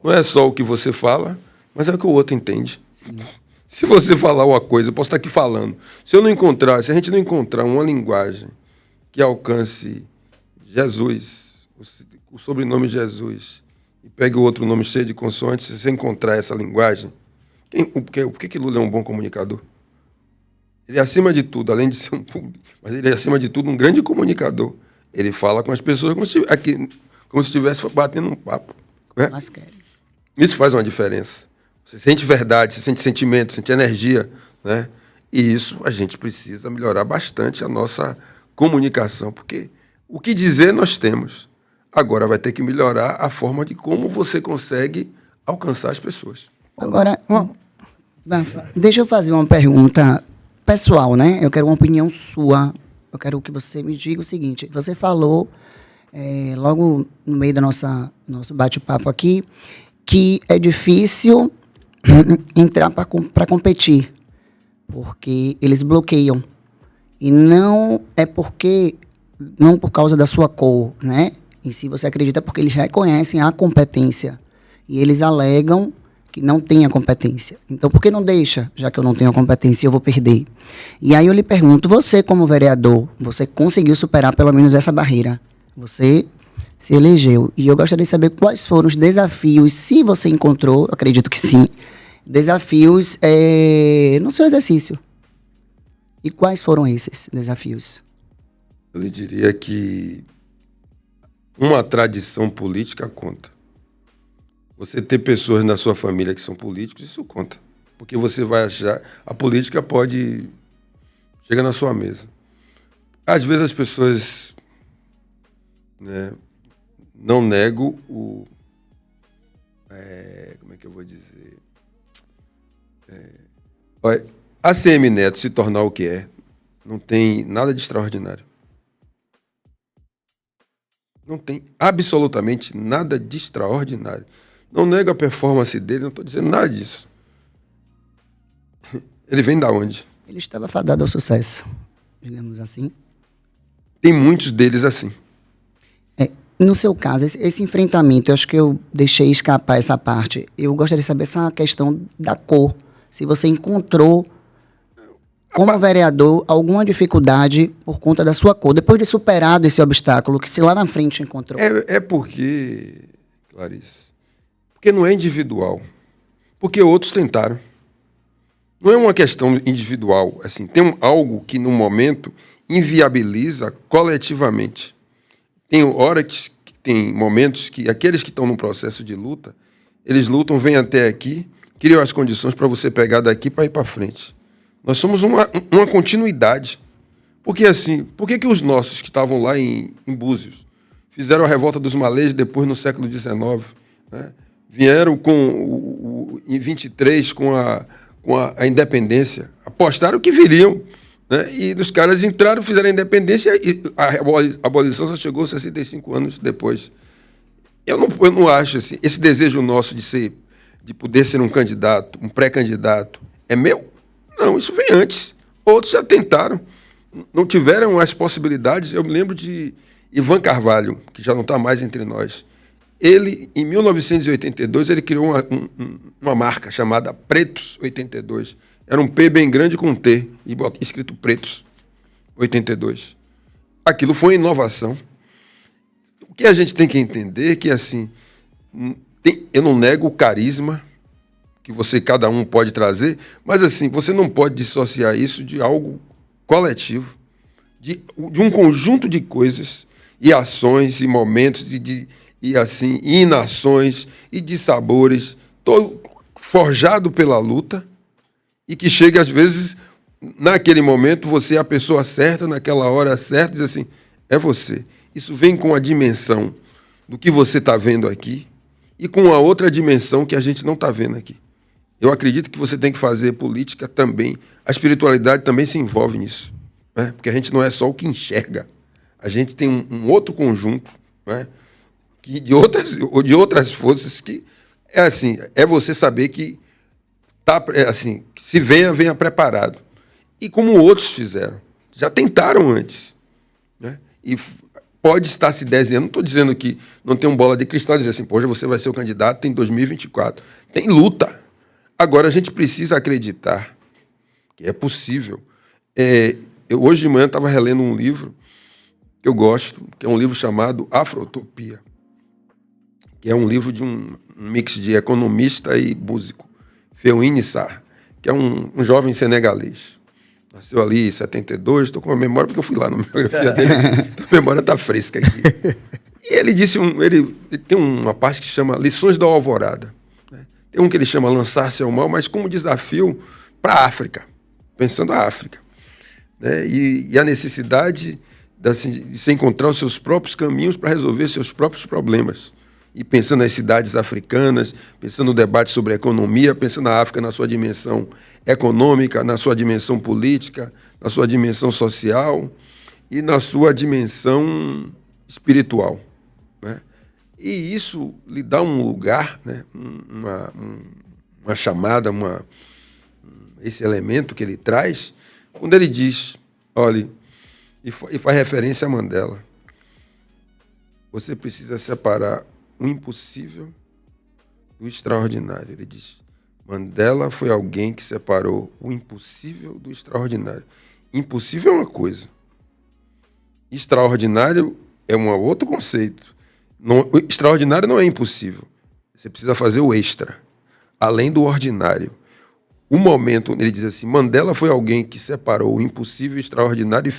Speaker 4: Não é só o que você fala, mas é o que o outro entende. Sim. Se você falar uma coisa, eu posso estar aqui falando. Se a gente não encontrar uma linguagem que alcance Jesus, o sobrenome Jesus, e pegue o outro nome cheio de consoantes, se você encontrar essa linguagem, por que Lula é um bom comunicador? Ele é, acima de tudo, além de ser um público, mas ele é, acima de tudo, um grande comunicador. Ele fala com as pessoas como se estivesse batendo um papo. Né? Isso faz uma diferença. Você sente verdade, você sente sentimento, sente energia. Né? E isso a gente precisa melhorar bastante a nossa comunicação, porque o que dizer nós temos. Agora vai ter que melhorar a forma de como você consegue alcançar as pessoas.
Speaker 1: Agora, deixa eu fazer uma pergunta pessoal, né? Eu quero uma opinião sua. Eu quero que você me diga o seguinte. Você falou, logo no meio do nosso bate-papo aqui, que é difícil entrar para competir, porque eles bloqueiam. E não por causa da sua cor, né? E se você acredita, porque eles reconhecem a competência. E eles alegam que não tem a competência. Então, por que não deixa? Já que eu não tenho a competência, eu vou perder. E aí eu lhe pergunto, você como vereador, você conseguiu superar pelo menos essa barreira? Você se elegeu. E eu gostaria de saber quais foram os desafios, se você encontrou, acredito que sim, desafios no seu exercício. E quais foram esses desafios?
Speaker 4: Eu lhe diria que uma tradição política conta. Você ter pessoas na sua família que são políticos, isso conta. Porque você vai achar... A política pode... Chega na sua mesa. Às vezes as pessoas... Né, não nego o... como é que eu vou dizer? Olha, a ACM Neto se tornar o que é, não tem nada de extraordinário. Não tem absolutamente nada de extraordinário. Não nego a performance dele, não estou dizendo nada disso. Ele vem da onde?
Speaker 1: Ele estava fadado ao sucesso, digamos assim.
Speaker 4: Tem muitos deles assim.
Speaker 1: No seu caso, esse enfrentamento, eu acho que eu deixei escapar essa parte. Eu gostaria de saber essa questão da cor. Se você encontrou, como vereador, alguma dificuldade por conta da sua cor, depois de superado esse obstáculo, que se lá na frente encontrou.
Speaker 4: Porque, Clarice, porque não é individual. Porque outros tentaram. Não é uma questão individual. Assim, tem algo que, no momento, inviabiliza coletivamente. tem momentos que aqueles que estão no processo de luta, eles lutam, vêm até aqui, criam as condições para você pegar daqui para ir para frente. Nós somos uma continuidade. Porque assim, por que os nossos que estavam lá em Búzios fizeram a revolta dos malês depois no século XIX, né? Vieram em 23 com a independência, apostaram que viriam, né? E os caras entraram, fizeram a independência e a abolição só chegou 65 anos depois. Eu não acho assim, esse desejo nosso de poder ser um candidato, um pré-candidato, é meu? Não, isso vem antes. Outros já tentaram, não tiveram as possibilidades. Eu me lembro de Ivan Carvalho, que já não está mais entre nós. Ele, em 1982, ele criou uma marca chamada Pretos 82. Era um P bem grande com um T, escrito Pretos 82. Aquilo foi inovação. O que a gente tem que entender é que, assim, eu não nego o carisma que cada um pode trazer, mas, assim, você não pode dissociar isso de algo coletivo, de um conjunto de coisas e ações e momentos e inações e de sabores, todo forjado pela luta, e que chega, às vezes, naquele momento, você é a pessoa certa, naquela hora certa, diz assim, é você. Isso vem com a dimensão do que você está vendo aqui e com a outra dimensão que a gente não está vendo aqui. Eu acredito que você tem que fazer política também, a espiritualidade também se envolve nisso, né? Porque a gente não é só o que enxerga, a gente tem um outro conjunto, né? De outras forças que é assim, é você saber que que se venha preparado. E como outros fizeram, já tentaram antes, né? E pode estar se desenhando, não estou dizendo que não tem uma bola de cristal, dizer assim, poxa, você vai ser o candidato em 2024. Tem luta. Agora a gente precisa acreditar que é possível. Eu hoje de manhã estava relendo um livro que eu gosto, que é um livro chamado Afrotopia, que é um livro de um mix de economista e músico, Feuine Sarr, que é um jovem senegalês. Nasceu ali em 72, estou com a memória, porque eu fui lá na biografia dele, então a memória está fresca aqui. E ele disse, ele tem uma parte que chama Lições da Alvorada, né? Tem um que ele chama Lançar-se ao Mal, mas como desafio para a África, pensando a África, né? E a necessidade de se encontrar os seus próprios caminhos para resolver seus próprios problemas. E pensando nas cidades africanas, pensando no debate sobre a economia, pensando na África na sua dimensão econômica, na sua dimensão política, na sua dimensão social e na sua dimensão espiritual, né? E isso lhe dá um lugar, né? Uma chamada, esse elemento que ele traz, quando ele diz, olha, e faz referência a Mandela, você precisa separar o impossível do extraordinário. Ele diz, Mandela foi alguém que separou o impossível do extraordinário. Impossível é uma coisa. Extraordinário é um outro conceito. O extraordinário não é impossível. Você precisa fazer o extra, além do ordinário. O momento, ele diz assim, Mandela foi alguém que separou o impossível e o extraordinário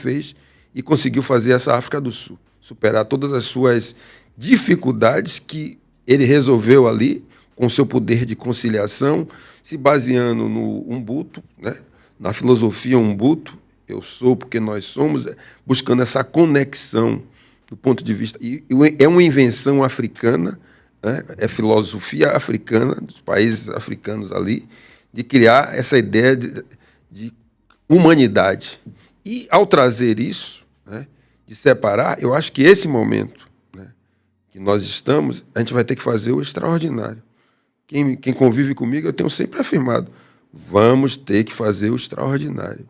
Speaker 4: e conseguiu fazer essa África do Sul, superar todas as suas dificuldades que ele resolveu ali, com seu poder de conciliação, se baseando no Ubuntu, né? Na filosofia Ubuntu, eu sou porque nós somos, buscando essa conexão do ponto de vista... E é uma invenção africana, né? É filosofia africana, dos países africanos ali, de criar essa ideia de humanidade. E, ao trazer isso, né, de separar, eu acho que esse momento, né, que nós estamos, a gente vai ter que fazer o extraordinário. Quem convive comigo, eu tenho sempre afirmado, vamos ter que fazer o extraordinário.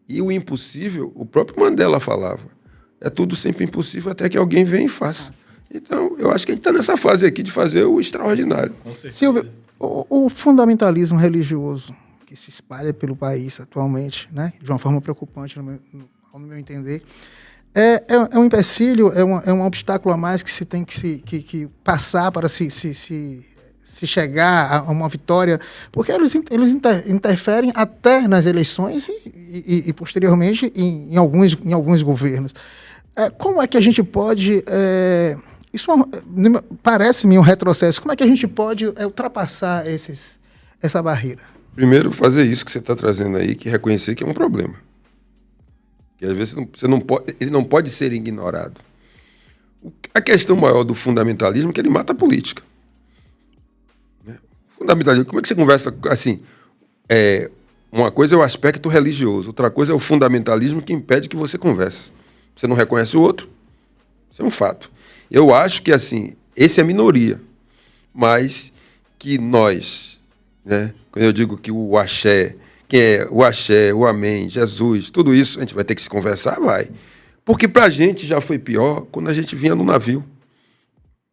Speaker 4: E o impossível, o próprio Mandela falava, é tudo sempre impossível até que alguém venha e faça. Então, eu acho que a gente está nessa fase aqui de fazer o extraordinário.
Speaker 3: Silvio, o fundamentalismo religioso que se espalha pelo país atualmente, né, de uma forma preocupante, no meu entender, é um empecilho, é um obstáculo a mais que se tem que passar para se chegar a uma vitória, porque eles interferem até nas eleições e posteriormente em alguns governos. Como é que a gente pode Isso parece-me um retrocesso. Como é que a gente pode ultrapassar essa barreira?
Speaker 4: Primeiro, fazer isso que você está trazendo aí, que reconhecer que é um problema. Que às vezes ele não pode ser ignorado. A questão maior do fundamentalismo é que ele mata a política. Fundamentalismo, como é que você conversa assim? Uma coisa é o aspecto religioso, outra coisa é o fundamentalismo que impede que você converse. Você não reconhece o outro, isso é um fato. Eu acho que assim, esse é a minoria, mas que nós, né, quando eu digo que o axé, o amém, Jesus, tudo isso a gente vai ter que se conversar, vai. Porque pra gente já foi pior quando a gente vinha no navio.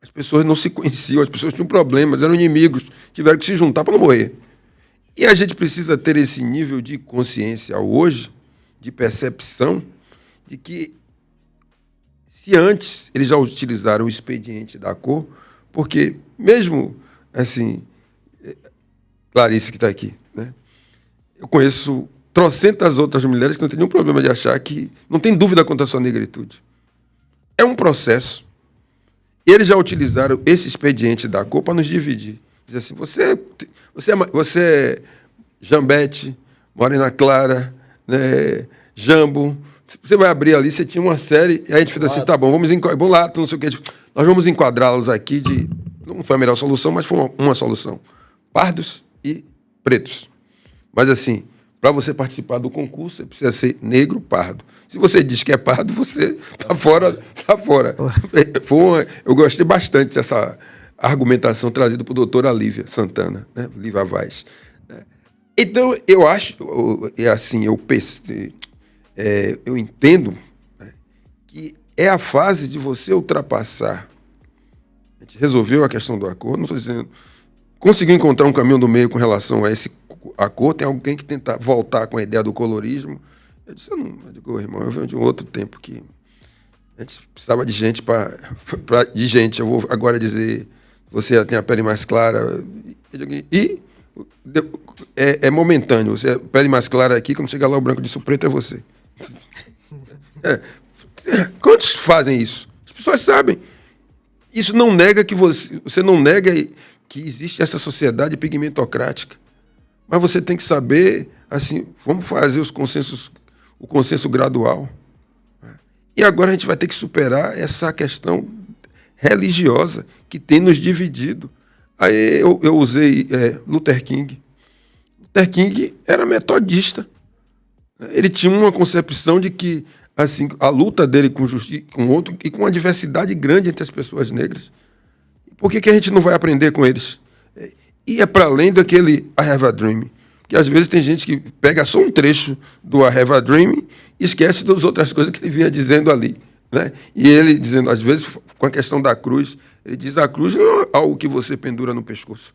Speaker 4: As pessoas não se conheciam, as pessoas tinham problemas, eram inimigos, tiveram que se juntar para não morrer. E a gente precisa ter esse nível de consciência hoje, de percepção, de que se antes eles já utilizaram o expediente da cor, porque mesmo assim, Clarice que está aqui, né? Eu conheço trocentas outras mulheres que não têm nenhum problema de achar que não tem dúvida quanto à sua negritude. É um processo. Eles já utilizaram esse expediente da cor para nos dividir. Diz assim, você é Jambete, Morena Clara, né, Jambo. Você vai abrir ali, você tinha uma série, e aí a gente fez assim, tá bom, vamos Mulato, não sei o que. Nós vamos enquadrá-los aqui de... Não foi a melhor solução, mas foi uma solução. Pardos e pretos. Mas assim, para você participar do concurso, você precisa ser negro, pardo. Se você diz que é pardo, você está fora. Tá fora. Eu gostei bastante dessa argumentação trazida por doutora Lívia Santana, né? Lívia Vaz. Então, eu acho, assim, eu entendo, né, que é a fase de você ultrapassar. A gente resolveu a questão do acordo, não estou dizendo... Conseguiu encontrar um caminho do meio com relação a esse acordo, tem alguém que tenta voltar com a ideia do colorismo. Eu disse, irmão, eu venho de um outro tempo que a gente precisava de gente de gente. Eu vou agora dizer, você tem a pele mais clara. E é momentâneo. Você a pele mais clara aqui, quando chegar lá o branco disso, o preto é você. Quantos fazem isso? As pessoas sabem. Isso não nega que você não nega que existe essa sociedade pigmentocrática. Mas você tem que saber, assim, vamos fazer o consenso gradual. E agora a gente vai ter que superar essa questão religiosa que tem nos dividido. Aí eu usei Luther King. Luther King era metodista. Ele tinha uma concepção de que assim, a luta dele com o outro e com uma diversidade grande entre as pessoas negras. Por que a gente não vai aprender com eles? E é para além daquele I Have a Dream. Porque às vezes tem gente que pega só um trecho do I Have a Dream e esquece das outras coisas que ele vinha dizendo ali, né? E ele dizendo, às vezes, com a questão da cruz, ele diz, a cruz não é algo que você pendura no pescoço.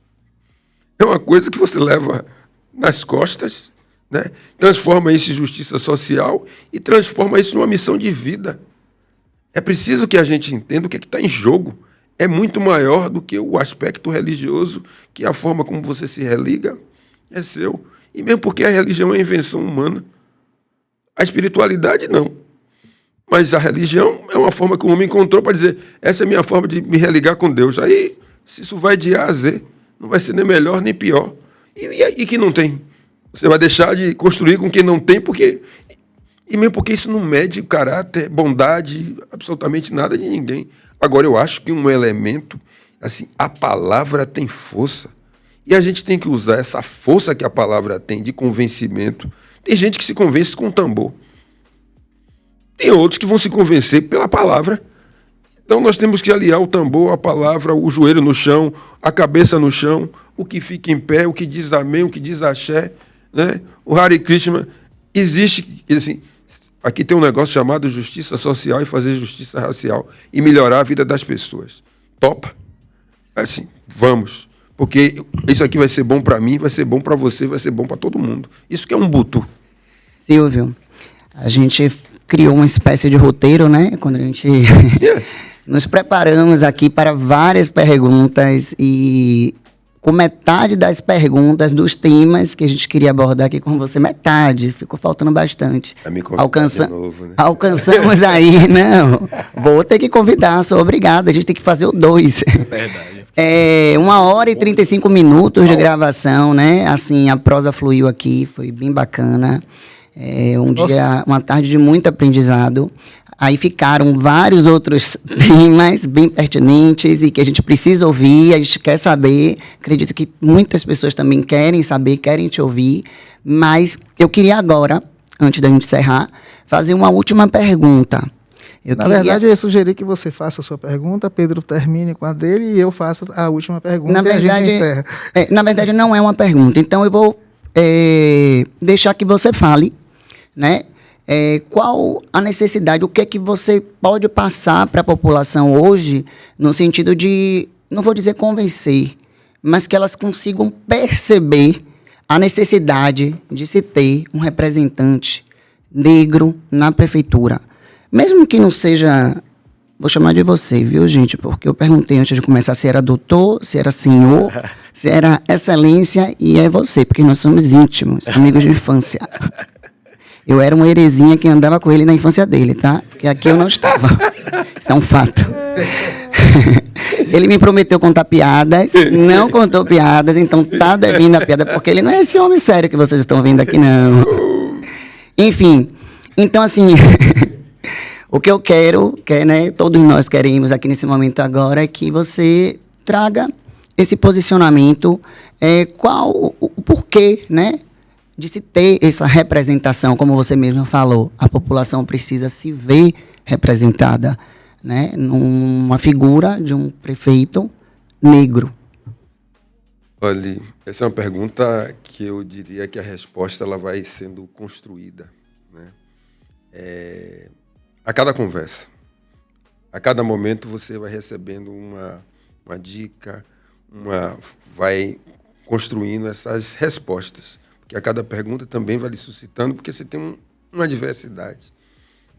Speaker 4: É uma coisa que você leva nas costas, né? Transforma isso em justiça social e transforma isso numa missão de vida. É preciso que a gente entenda o que está em jogo. É muito maior do que o aspecto religioso, que a forma como você se religa é seu. E mesmo porque a religião é invenção humana. A espiritualidade não. Mas a religião é uma forma que o homem encontrou para dizer, essa é a minha forma de me religar com Deus. Aí, se isso vai de A a Z, não vai ser nem melhor nem pior. E que não tem? Você vai deixar de construir com quem não tem, porque... E mesmo porque isso não mede caráter, bondade, absolutamente nada de ninguém. Agora, eu acho que um elemento, assim, a palavra tem força. E a gente tem que usar essa força que a palavra tem de convencimento. Tem gente que se convence com tambor. Tem outros que vão se convencer pela palavra. Então, nós temos que aliar o tambor, a palavra, o joelho no chão, a cabeça no chão, o que fica em pé, o que diz amém, o que diz axé, né? O Hare Krishna. Existe, assim... Aqui tem um negócio chamado justiça social e fazer justiça racial e melhorar a vida das pessoas. Topa? Assim, vamos. Porque isso aqui vai ser bom para mim, vai ser bom para você, vai ser bom para todo mundo. Isso que é um butu.
Speaker 1: Silvio, a gente criou uma espécie de roteiro, né? Quando a gente nos preparamos aqui para várias perguntas e por metade das perguntas, dos temas que a gente queria abordar aqui com você. Metade, ficou faltando bastante.
Speaker 4: Vai me convidar de novo, né?
Speaker 1: Alcançamos aí, não. Vou ter que convidar, sou obrigada. A gente tem que fazer o 2.
Speaker 2: Verdade.
Speaker 1: 1h e 35 minutos de gravação, né? Assim, a prosa fluiu aqui, foi bem bacana. Uma tarde de muito aprendizado. Aí ficaram vários outros temas bem pertinentes e que a gente precisa ouvir, a gente quer saber. Acredito que muitas pessoas também querem saber, querem te ouvir. Mas eu queria agora, antes da gente encerrar, fazer uma última pergunta.
Speaker 3: Na verdade, eu ia sugerir que você faça a sua pergunta, Pedro termine com a dele e eu faço a última pergunta
Speaker 1: na verdade,
Speaker 3: e a gente encerra.
Speaker 1: Na verdade, não é uma pergunta. Então, eu vou deixar que você fale, né? Qual a necessidade, o que é que você pode passar para a população hoje, no sentido de, não vou dizer convencer, mas que elas consigam perceber a necessidade de se ter um representante negro na prefeitura. Mesmo que não seja, vou chamar de você, viu, gente? Porque eu perguntei antes de começar se era doutor, se era senhor, se era excelência, e é você, porque nós somos íntimos, amigos de infância. Eu era uma heresinha que andava com ele na infância dele, tá? Porque aqui eu não estava. Isso é um fato. Ele me prometeu contar piadas, não contou piadas, então tá devendo a piada, porque ele não é esse homem sério que vocês estão vendo aqui, não. Enfim, então assim, o que eu quero, né, todos nós queremos aqui nesse momento agora, é que você traga esse posicionamento, o porquê, né? De se ter essa representação, como você mesmo falou, a população precisa se ver representada, né, numa figura de um prefeito negro.
Speaker 4: Olha, essa é uma pergunta que eu diria que a resposta ela vai sendo construída, né? A cada conversa, a cada momento você vai recebendo uma dica, vai construindo essas respostas. Que a cada pergunta também vai lhe suscitando, porque você tem uma diversidade.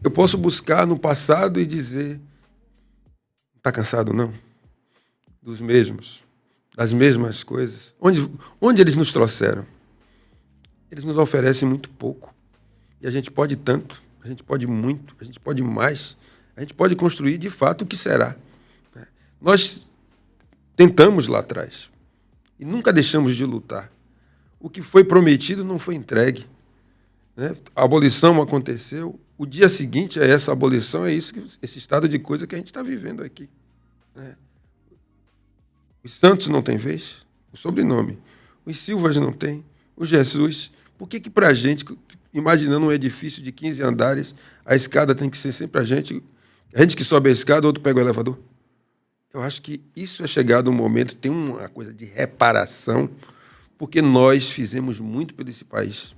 Speaker 4: Eu posso buscar no passado e dizer, está cansado não? Dos mesmos, das mesmas coisas. Onde eles nos trouxeram? Eles nos oferecem muito pouco. E a gente pode tanto, a gente pode muito, a gente pode mais, a gente pode construir de fato o que será. Nós tentamos lá atrás e nunca deixamos de lutar. O que foi prometido não foi entregue, né? A abolição aconteceu. O dia seguinte a essa abolição é esse estado de coisa que a gente está vivendo aqui, né? Os Santos não têm vez, o sobrenome. Os Silvas não têm, o Jesus. Por que para a gente, imaginando um edifício de 15 andares, a escada tem que ser sempre a gente que sobe a escada, outro pega o elevador? Eu acho que isso é chegado um momento, tem uma coisa de reparação, porque nós fizemos muito por esse país.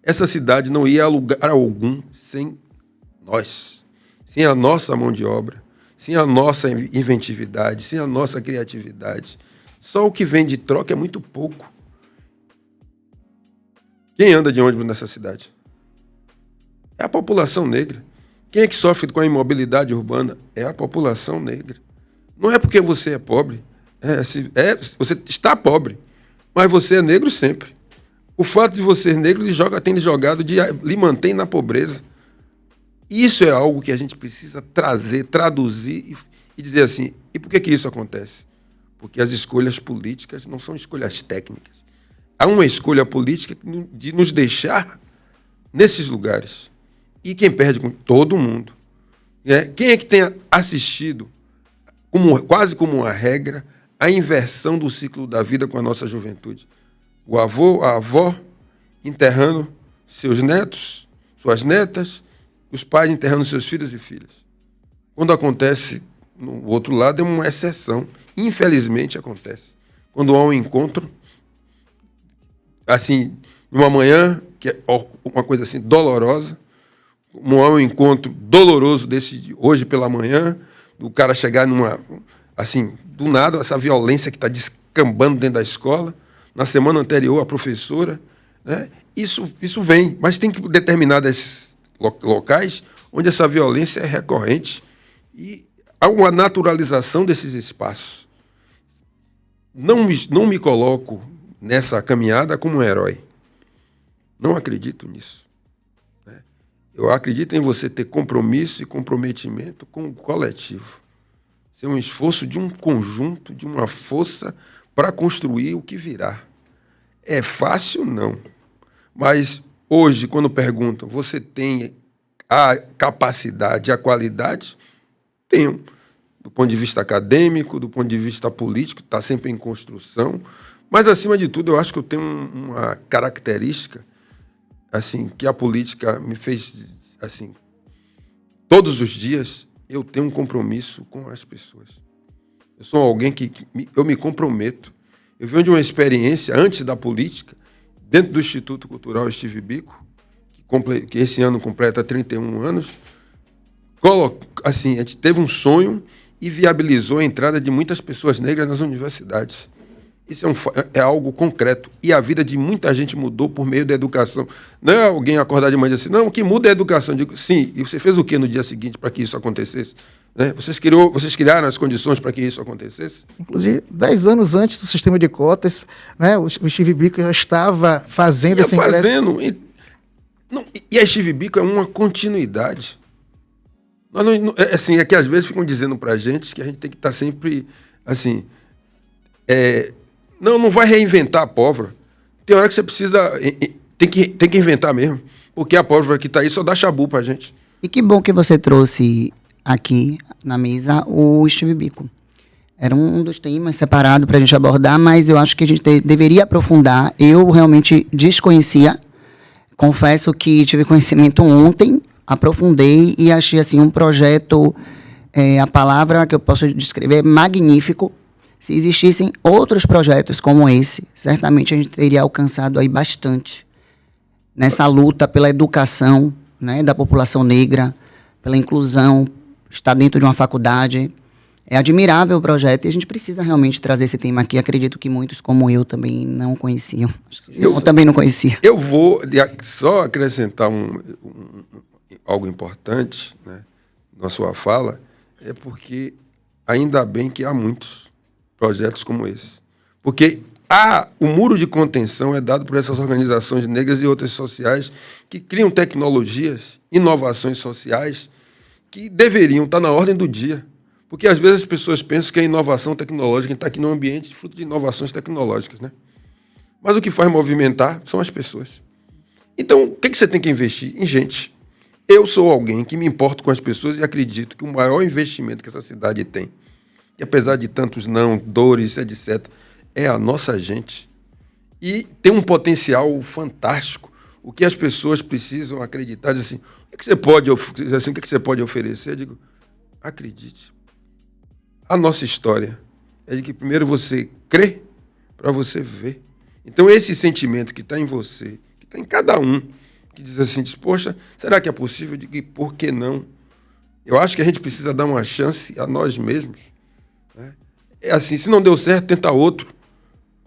Speaker 4: Essa cidade não ia a lugar algum sem nós, sem a nossa mão de obra, sem a nossa inventividade, sem a nossa criatividade. Só o que vem de troca é muito pouco. Quem anda de ônibus nessa cidade? É a população negra. Quem é que sofre com a imobilidade urbana? É a população negra. Não é porque você é pobre, você está pobre, mas você é negro sempre. O fato de você ser negro tem lhe jogado, lhe mantém na pobreza. Isso é algo que a gente precisa trazer, traduzir e dizer assim, e por que isso acontece? Porque as escolhas políticas não são escolhas técnicas. Há uma escolha política de nos deixar nesses lugares. E quem perde com todo mundo. Quem é que tem assistido, quase como uma regra, a inversão do ciclo da vida com a nossa juventude? O avô, a avó, enterrando seus netos, suas netas, os pais enterrando seus filhos e filhas. Quando acontece, no outro lado, é uma exceção. Infelizmente acontece. Quando há um encontro, assim, numa manhã, que é uma coisa assim dolorosa, como há um encontro doloroso desse de hoje pela manhã, do cara chegar assim, do nada, essa violência que está descambando dentro da escola. Na semana anterior, a professora, né? Isso vem, mas tem determinados locais onde essa violência é recorrente e há uma naturalização desses espaços. não me coloco nessa caminhada como um herói. Não acredito nisso. Né? Eu acredito em você ter compromisso e comprometimento com o coletivo. Ser um esforço de um conjunto, de uma força para construir o que virá. É fácil? Não. Mas hoje, quando perguntam, você tem a capacidade, a qualidade? Tenho. Do ponto de vista acadêmico, do ponto de vista político, está sempre em construção. Mas, acima de tudo, eu acho que eu tenho uma característica assim, que a política me fez, assim, todos os dias eu tenho um compromisso com as pessoas. Eu sou alguém que eu me comprometo. Eu venho de uma experiência antes da política, dentro do Instituto Cultural Steve Biko, que esse ano completa 31 anos. Assim, a gente teve um sonho e viabilizou a entrada de muitas pessoas negras nas universidades. Isso é algo concreto. E a vida de muita gente mudou por meio da educação. Não é alguém acordar de manhã e dizer assim, não, o que muda é a educação. Eu digo, sim, e você fez o que no dia seguinte para que isso acontecesse? Né? Vocês criaram as condições para que isso acontecesse?
Speaker 3: Inclusive, 10 anos antes do sistema de cotas, né, o Steve Biko já estava fazendo esse ingresso.
Speaker 4: E a Steve Biko é uma continuidade. É que às vezes ficam dizendo para a gente que a gente tem que estar sempre assim... Não vai reinventar a pólvora. Tem hora que você precisa... Tem que inventar mesmo. Porque a pólvora que está aí só dá chabu para a gente.
Speaker 1: E que bom que você trouxe aqui na mesa o Steve Biko. Era um dos temas separados para a gente abordar, mas eu acho que a gente deveria aprofundar. Eu realmente desconhecia. Confesso que tive conhecimento ontem, aprofundei e achei assim, um projeto, a palavra que eu posso descrever, magnífico. Se existissem outros projetos como esse, certamente a gente teria alcançado aí bastante nessa luta pela educação, né, da população negra, pela inclusão, estar dentro de uma faculdade. É admirável o projeto e a gente precisa realmente trazer esse tema aqui. Acredito que muitos, como eu, também não conheciam. Eu também não conhecia.
Speaker 4: Eu vou só acrescentar algo importante, né, na sua fala, é porque ainda bem que há muitos projetos como esse. Porque o muro de contenção é dado por essas organizações negras e outras sociais que criam tecnologias, inovações sociais que deveriam estar na ordem do dia. Porque às vezes as pessoas pensam que a inovação tecnológica está aqui no ambiente fruto de inovações tecnológicas, né? Mas o que faz movimentar são as pessoas. Então, o que você tem que investir? Em gente. Eu sou alguém que me importo com as pessoas e acredito que o maior investimento que essa cidade tem, e apesar de tantos não, dores, etc., é a nossa gente. E tem um potencial fantástico. O que as pessoas precisam acreditar, dizer assim, o que você pode oferecer? Eu digo, acredite. A nossa história é de que primeiro você crê para você ver. Então esse sentimento que está em você, que está em cada um, que diz assim, poxa, será que é possível? Eu digo, por que não? Eu acho que a gente precisa dar uma chance a nós mesmos. É assim, se não deu certo, tenta outro.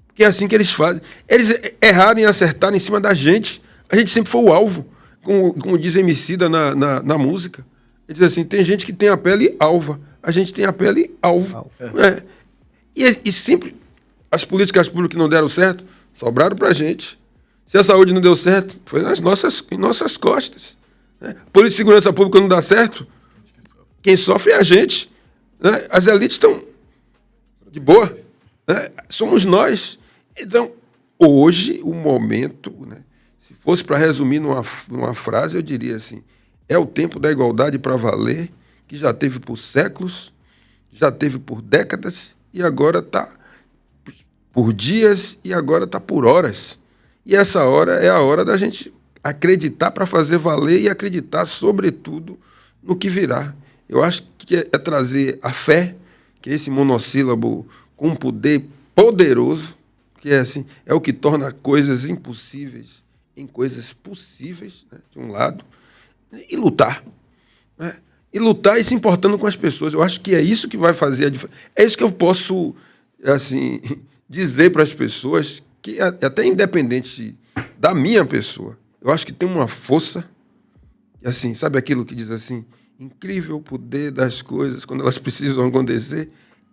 Speaker 4: Porque é assim que eles fazem. Eles erraram e acertaram em cima da gente. A gente sempre foi o alvo, como diz Emicida na música. Ele diz assim, tem gente que tem a pele alva, a gente tem a pele alvo. E sempre as políticas públicas que não deram certo, sobraram para a gente. Se a saúde não deu certo, foi em nossas costas. Política de segurança pública não dá certo, quem sofre é a gente. As elites estão de boa. Somos nós. Então, hoje, o momento, né, se fosse para resumir numa frase, eu diria assim, é o tempo da igualdade para valer, que já teve por séculos, já teve por décadas, e agora está por dias, e agora está por horas. E essa hora é a hora da gente acreditar para fazer valer e acreditar, sobretudo, no que virá. Eu acho que é trazer a fé, que é esse monossílabo com um poder poderoso, que é assim, é o que torna coisas impossíveis em coisas possíveis, né, de um lado, e lutar. Né? E lutar e se importando com as pessoas. Eu acho que é isso que vai fazer a diferença. É isso que eu posso assim, dizer para as pessoas, que até independente da minha pessoa, eu acho que tem uma força, assim, sabe aquilo que diz assim, incrível poder das coisas quando elas precisam acontecer?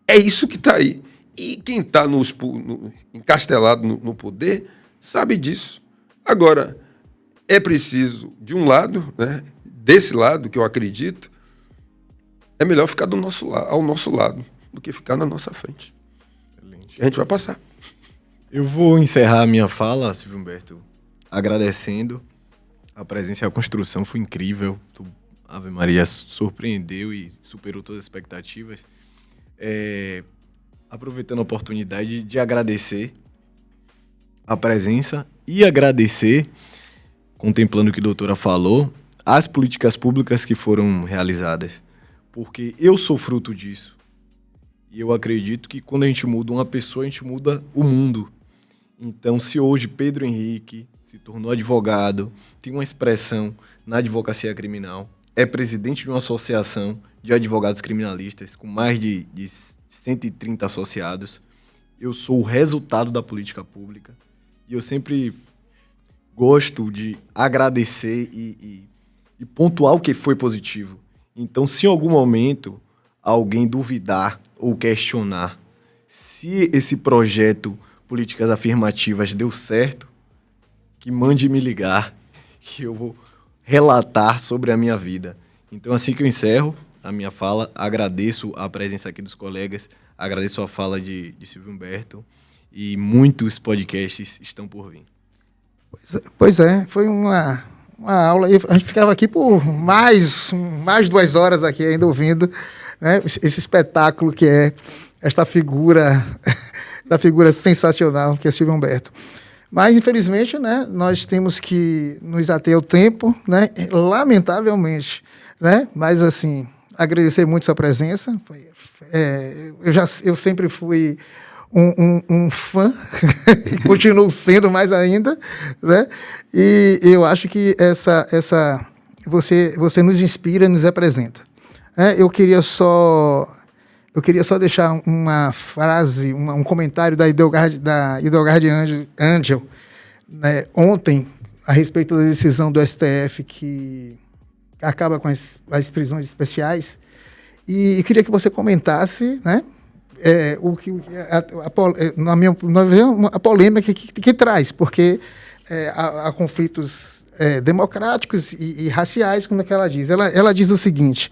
Speaker 4: É isso que está aí. E quem está encastelado no poder sabe disso. Agora, é preciso, de um lado, né, desse lado que eu acredito, é melhor ficar ao nosso lado do que ficar na nossa frente. Excelente. A gente vai passar.
Speaker 2: Eu vou encerrar a minha fala, Silvio Humberto, agradecendo a presença e a construção. Foi incrível. Ave Maria surpreendeu e superou todas as expectativas. Aproveitando a oportunidade de agradecer a presença e agradecer, contemplando o que a doutora falou, as políticas públicas que foram realizadas. Porque eu sou fruto disso. E eu acredito que quando a gente muda uma pessoa, a gente muda o mundo. Então, se hoje Pedro Henrique se tornou advogado, tem uma expressão na advocacia criminal, é presidente de uma associação de advogados criminalistas com mais de 130 associados, eu sou o resultado da política pública. E eu sempre gosto de agradecer e pontuar o que foi positivo. Então, se em algum momento alguém duvidar ou questionar se esse projeto Políticas Afirmativas deu certo, que mande me ligar, que eu vou relatar sobre a minha vida. Então, assim que eu encerro a minha fala, agradeço a presença aqui dos colegas, agradeço a fala de Silvio Humberto, e muitos podcasts estão por vir.
Speaker 3: Pois é, foi uma aula, a gente ficava aqui por mais 2 horas aqui ainda ouvindo, né, esse espetáculo que é esta figura sensacional que é Silvio Humberto. Mas, infelizmente, né, nós temos que nos ater ao tempo, né, lamentavelmente. Né? Mas, assim, agradecer muito sua presença. Eu sempre fui um fã, e continuo sendo mais ainda. Né? E eu acho que você nos inspira, nos representa. Eu queria só deixar uma frase, um comentário da Idelgarde Angel, né, ontem, a respeito da decisão do STF que acaba com as prisões especiais, e queria que você comentasse, né, a polêmica que traz, porque há conflitos democráticos e raciais, como é que ela diz. Ela diz o seguinte,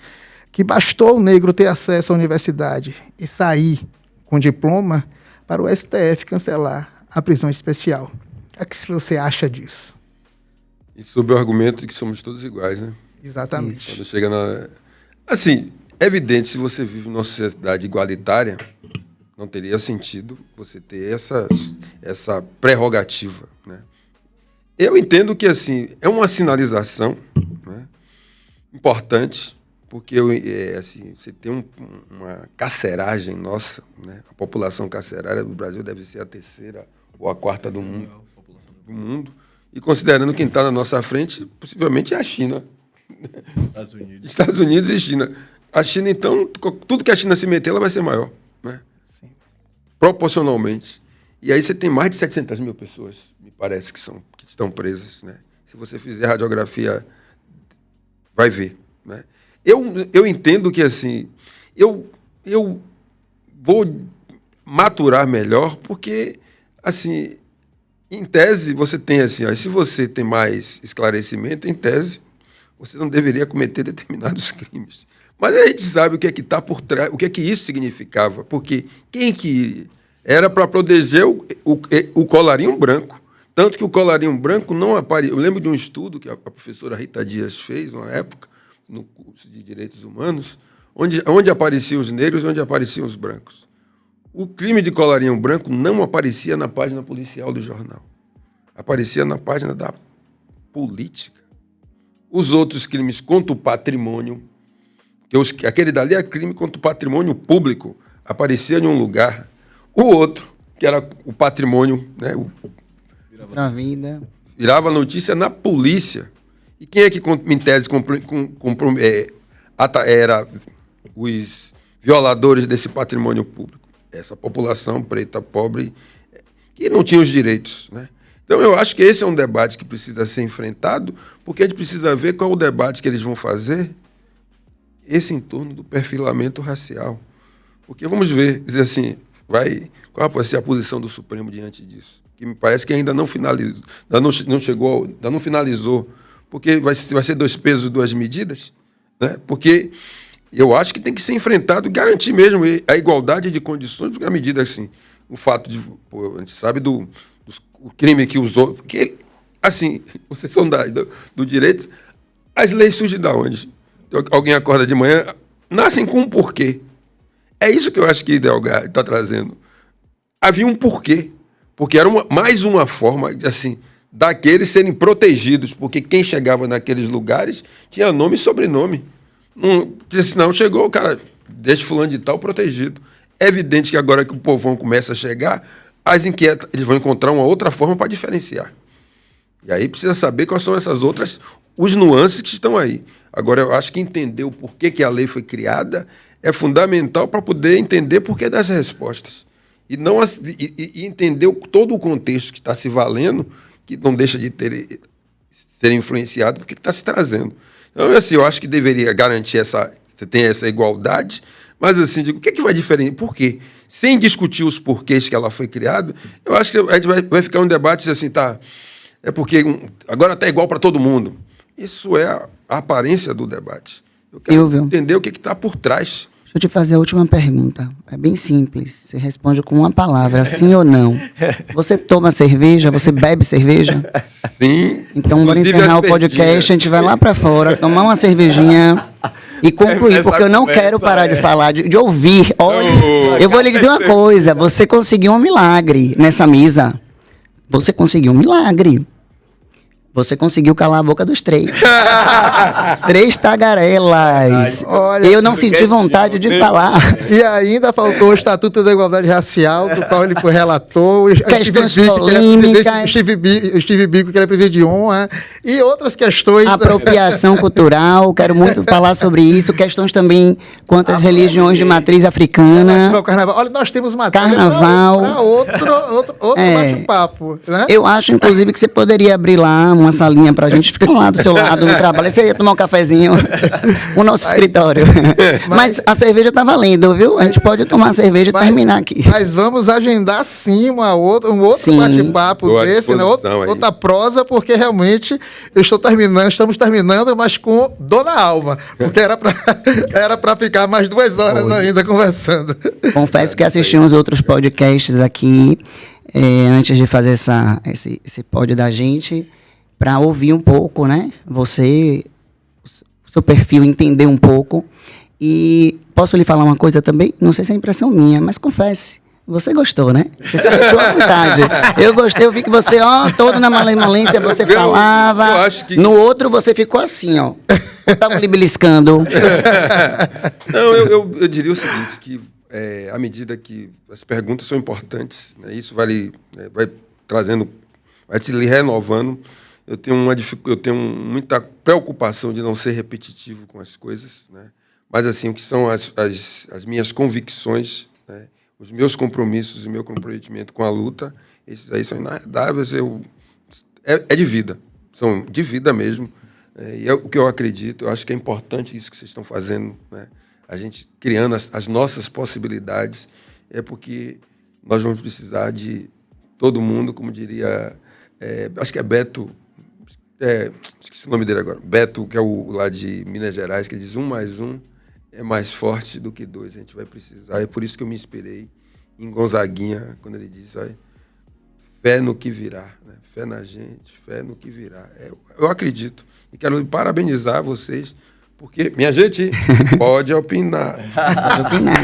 Speaker 3: que bastou o negro ter acesso à universidade e sair com diploma para o STF cancelar a prisão especial. O que você acha disso?
Speaker 4: E sob o argumento de que somos todos iguais, né?
Speaker 3: Exatamente.
Speaker 4: Quando chega Assim, é evidente, se você vive numa sociedade igualitária, não teria sentido você ter essa prerrogativa, né? Eu entendo que, assim, é uma sinalização, né, importante, porque assim, você tem uma carceragem nossa, né? A população carcerária do Brasil deve ser a 3ª ou a 4ª do mundo. E considerando quem está na nossa frente, possivelmente é a China. Estados Unidos e China. A China, então, tudo que a China se meter, ela vai ser maior, né? Sim. Proporcionalmente. E aí você tem mais de 700 mil pessoas, me parece, que estão presas, né? Se você fizer radiografia, vai ver, né? Eu entendo que, assim, eu vou maturar melhor porque, assim, em tese, você tem, assim, ó, se você tem mais esclarecimento, em tese, você não deveria cometer determinados crimes. Mas a gente sabe o que é que está por trás, o que é que isso significava, porque quem que era para proteger o colarinho branco. Tanto que o colarinho branco não apareceu. Eu lembro de um estudo que a professora Rita Dias fez, uma época, no curso de Direitos Humanos, onde apareciam os negros e onde apareciam os brancos. O crime de colarinho branco não aparecia na página policial do jornal. Aparecia na página da política. Os outros crimes contra o patrimônio, aquele dali é crime contra o patrimônio público, aparecia em um lugar. O outro, que era o patrimônio, né, virava notícia na polícia. E quem é que, em tese, era os violadores desse patrimônio público? Essa população preta, pobre, que não tinha os direitos, né? Então, eu acho que esse é um debate que precisa ser enfrentado, porque a gente precisa ver qual é o debate que eles vão fazer, esse em torno do perfilamento racial. Porque, vamos ver, dizer assim, qual vai ser a posição do Supremo diante disso? Que me parece que ainda não finalizou, ainda não finalizou, porque vai ser 2 pesos, 2 medidas, né? Porque eu acho que tem que ser enfrentado e garantir mesmo a igualdade de condições, porque à medida assim, o fato de, a gente sabe o crime que usou, porque assim, vocês são do direito, as leis surgem de onde? Alguém acorda de manhã, nascem com um porquê. É isso que eu acho que Delgado está trazendo. Havia um porquê, porque era mais uma forma, assim, daqueles serem protegidos, porque quem chegava naqueles lugares tinha nome e sobrenome. Não chegou, o cara, deixa fulano de tal protegido. É evidente que agora que o povão começa a chegar, eles vão encontrar uma outra forma para diferenciar. E aí precisa saber quais são essas outras, os nuances que estão aí. Agora, eu acho que entender o porquê que a lei foi criada é fundamental para poder entender o porquê das respostas. E entender todo o contexto que está se valendo, que não deixa de ser influenciado, porque está se trazendo. Então, assim, eu acho que deveria garantir você tem essa igualdade, mas assim, digo, o que é que vai diferenciar? Por quê? Sem discutir os porquês que ela foi criada, eu acho que a gente vai ficar um debate assim, tá? É porque agora está igual para todo mundo. Isso é a aparência do debate. Eu quero entender o que está por trás.
Speaker 1: Deixa eu te fazer a última pergunta. É bem simples. Você responde com uma palavra, sim ou não. Você toma cerveja? Você bebe cerveja?
Speaker 4: Sim.
Speaker 1: Então, bora encerrar o podcast, a gente vai lá para fora, tomar uma cervejinha e concluir, porque eu não quero parar de falar, de ouvir. Olha, eu vou lhe dizer uma coisa. Você conseguiu um milagre nessa mesa. Você conseguiu um milagre. Você conseguiu calar a boca dos 3. 3 tagarelas. Olha, eu não senti vontade de falar.
Speaker 3: E ainda faltou o Estatuto da Igualdade Racial, do qual ele foi relator.
Speaker 1: Questões polêmicas.
Speaker 3: Steve Biko, que ele é presidente de honra. E outras questões.
Speaker 1: Apropriação cultural, quero muito falar sobre isso. Questões também quanto às religiões de matriz africana.
Speaker 3: Carnaval. Olha, nós temos uma
Speaker 1: Carnaval.
Speaker 3: Para outro bate-papo. Né?
Speaker 1: Eu acho, inclusive, que você poderia abrir lá uma salinha pra gente ficar lá do seu lado no trabalho. Você ia tomar um cafezinho no nosso escritório. Mas a cerveja tá valendo, viu? A gente pode tomar cerveja e terminar aqui.
Speaker 3: Mas vamos agendar sim um outro bate-papo desse, né? Outra prosa, porque realmente estamos terminando, mas com dor na alma. Porque era pra ficar mais 2 horas ainda conversando.
Speaker 1: Confesso que assisti uns outros podcasts aqui, antes de fazer esse pódio da gente, para ouvir um pouco, né? O seu perfil, entender um pouco. E posso lhe falar uma coisa também? Não sei se é impressão minha, mas confesse. Você gostou, né? Você sentiu à vontade. Eu gostei, eu vi que você, todo na malemolência, você falava. Eu acho que... No outro, você ficou assim, ó. Estavam lhe beliscando.
Speaker 4: Não, eu diria o seguinte, que à medida que as perguntas são importantes, né, isso vai trazendo, vai se lhe renovando. Eu tenho muita preocupação de não ser repetitivo com as coisas, né? Mas assim, o que são as minhas convicções, né? Os meus compromissos e meu comprometimento com a luta, esses aí são inarredáveis, é de vida, são de vida mesmo. E é o que eu acredito, eu acho que é importante isso que vocês estão fazendo, né? A gente criando as nossas possibilidades, porque nós vamos precisar de todo mundo, como diria, acho que é Beto, esqueci o nome dele agora, Beto, que é o lá de Minas Gerais, que diz 1 mais 1 é mais forte do que 2, a gente vai precisar. É por isso que eu me inspirei em Gonzaguinha, quando ele diz, fé no que virá, né? Fé na gente, fé no que virá. Eu acredito, e quero parabenizar vocês, porque, minha gente, pode opinar.
Speaker 1: Pode opinar.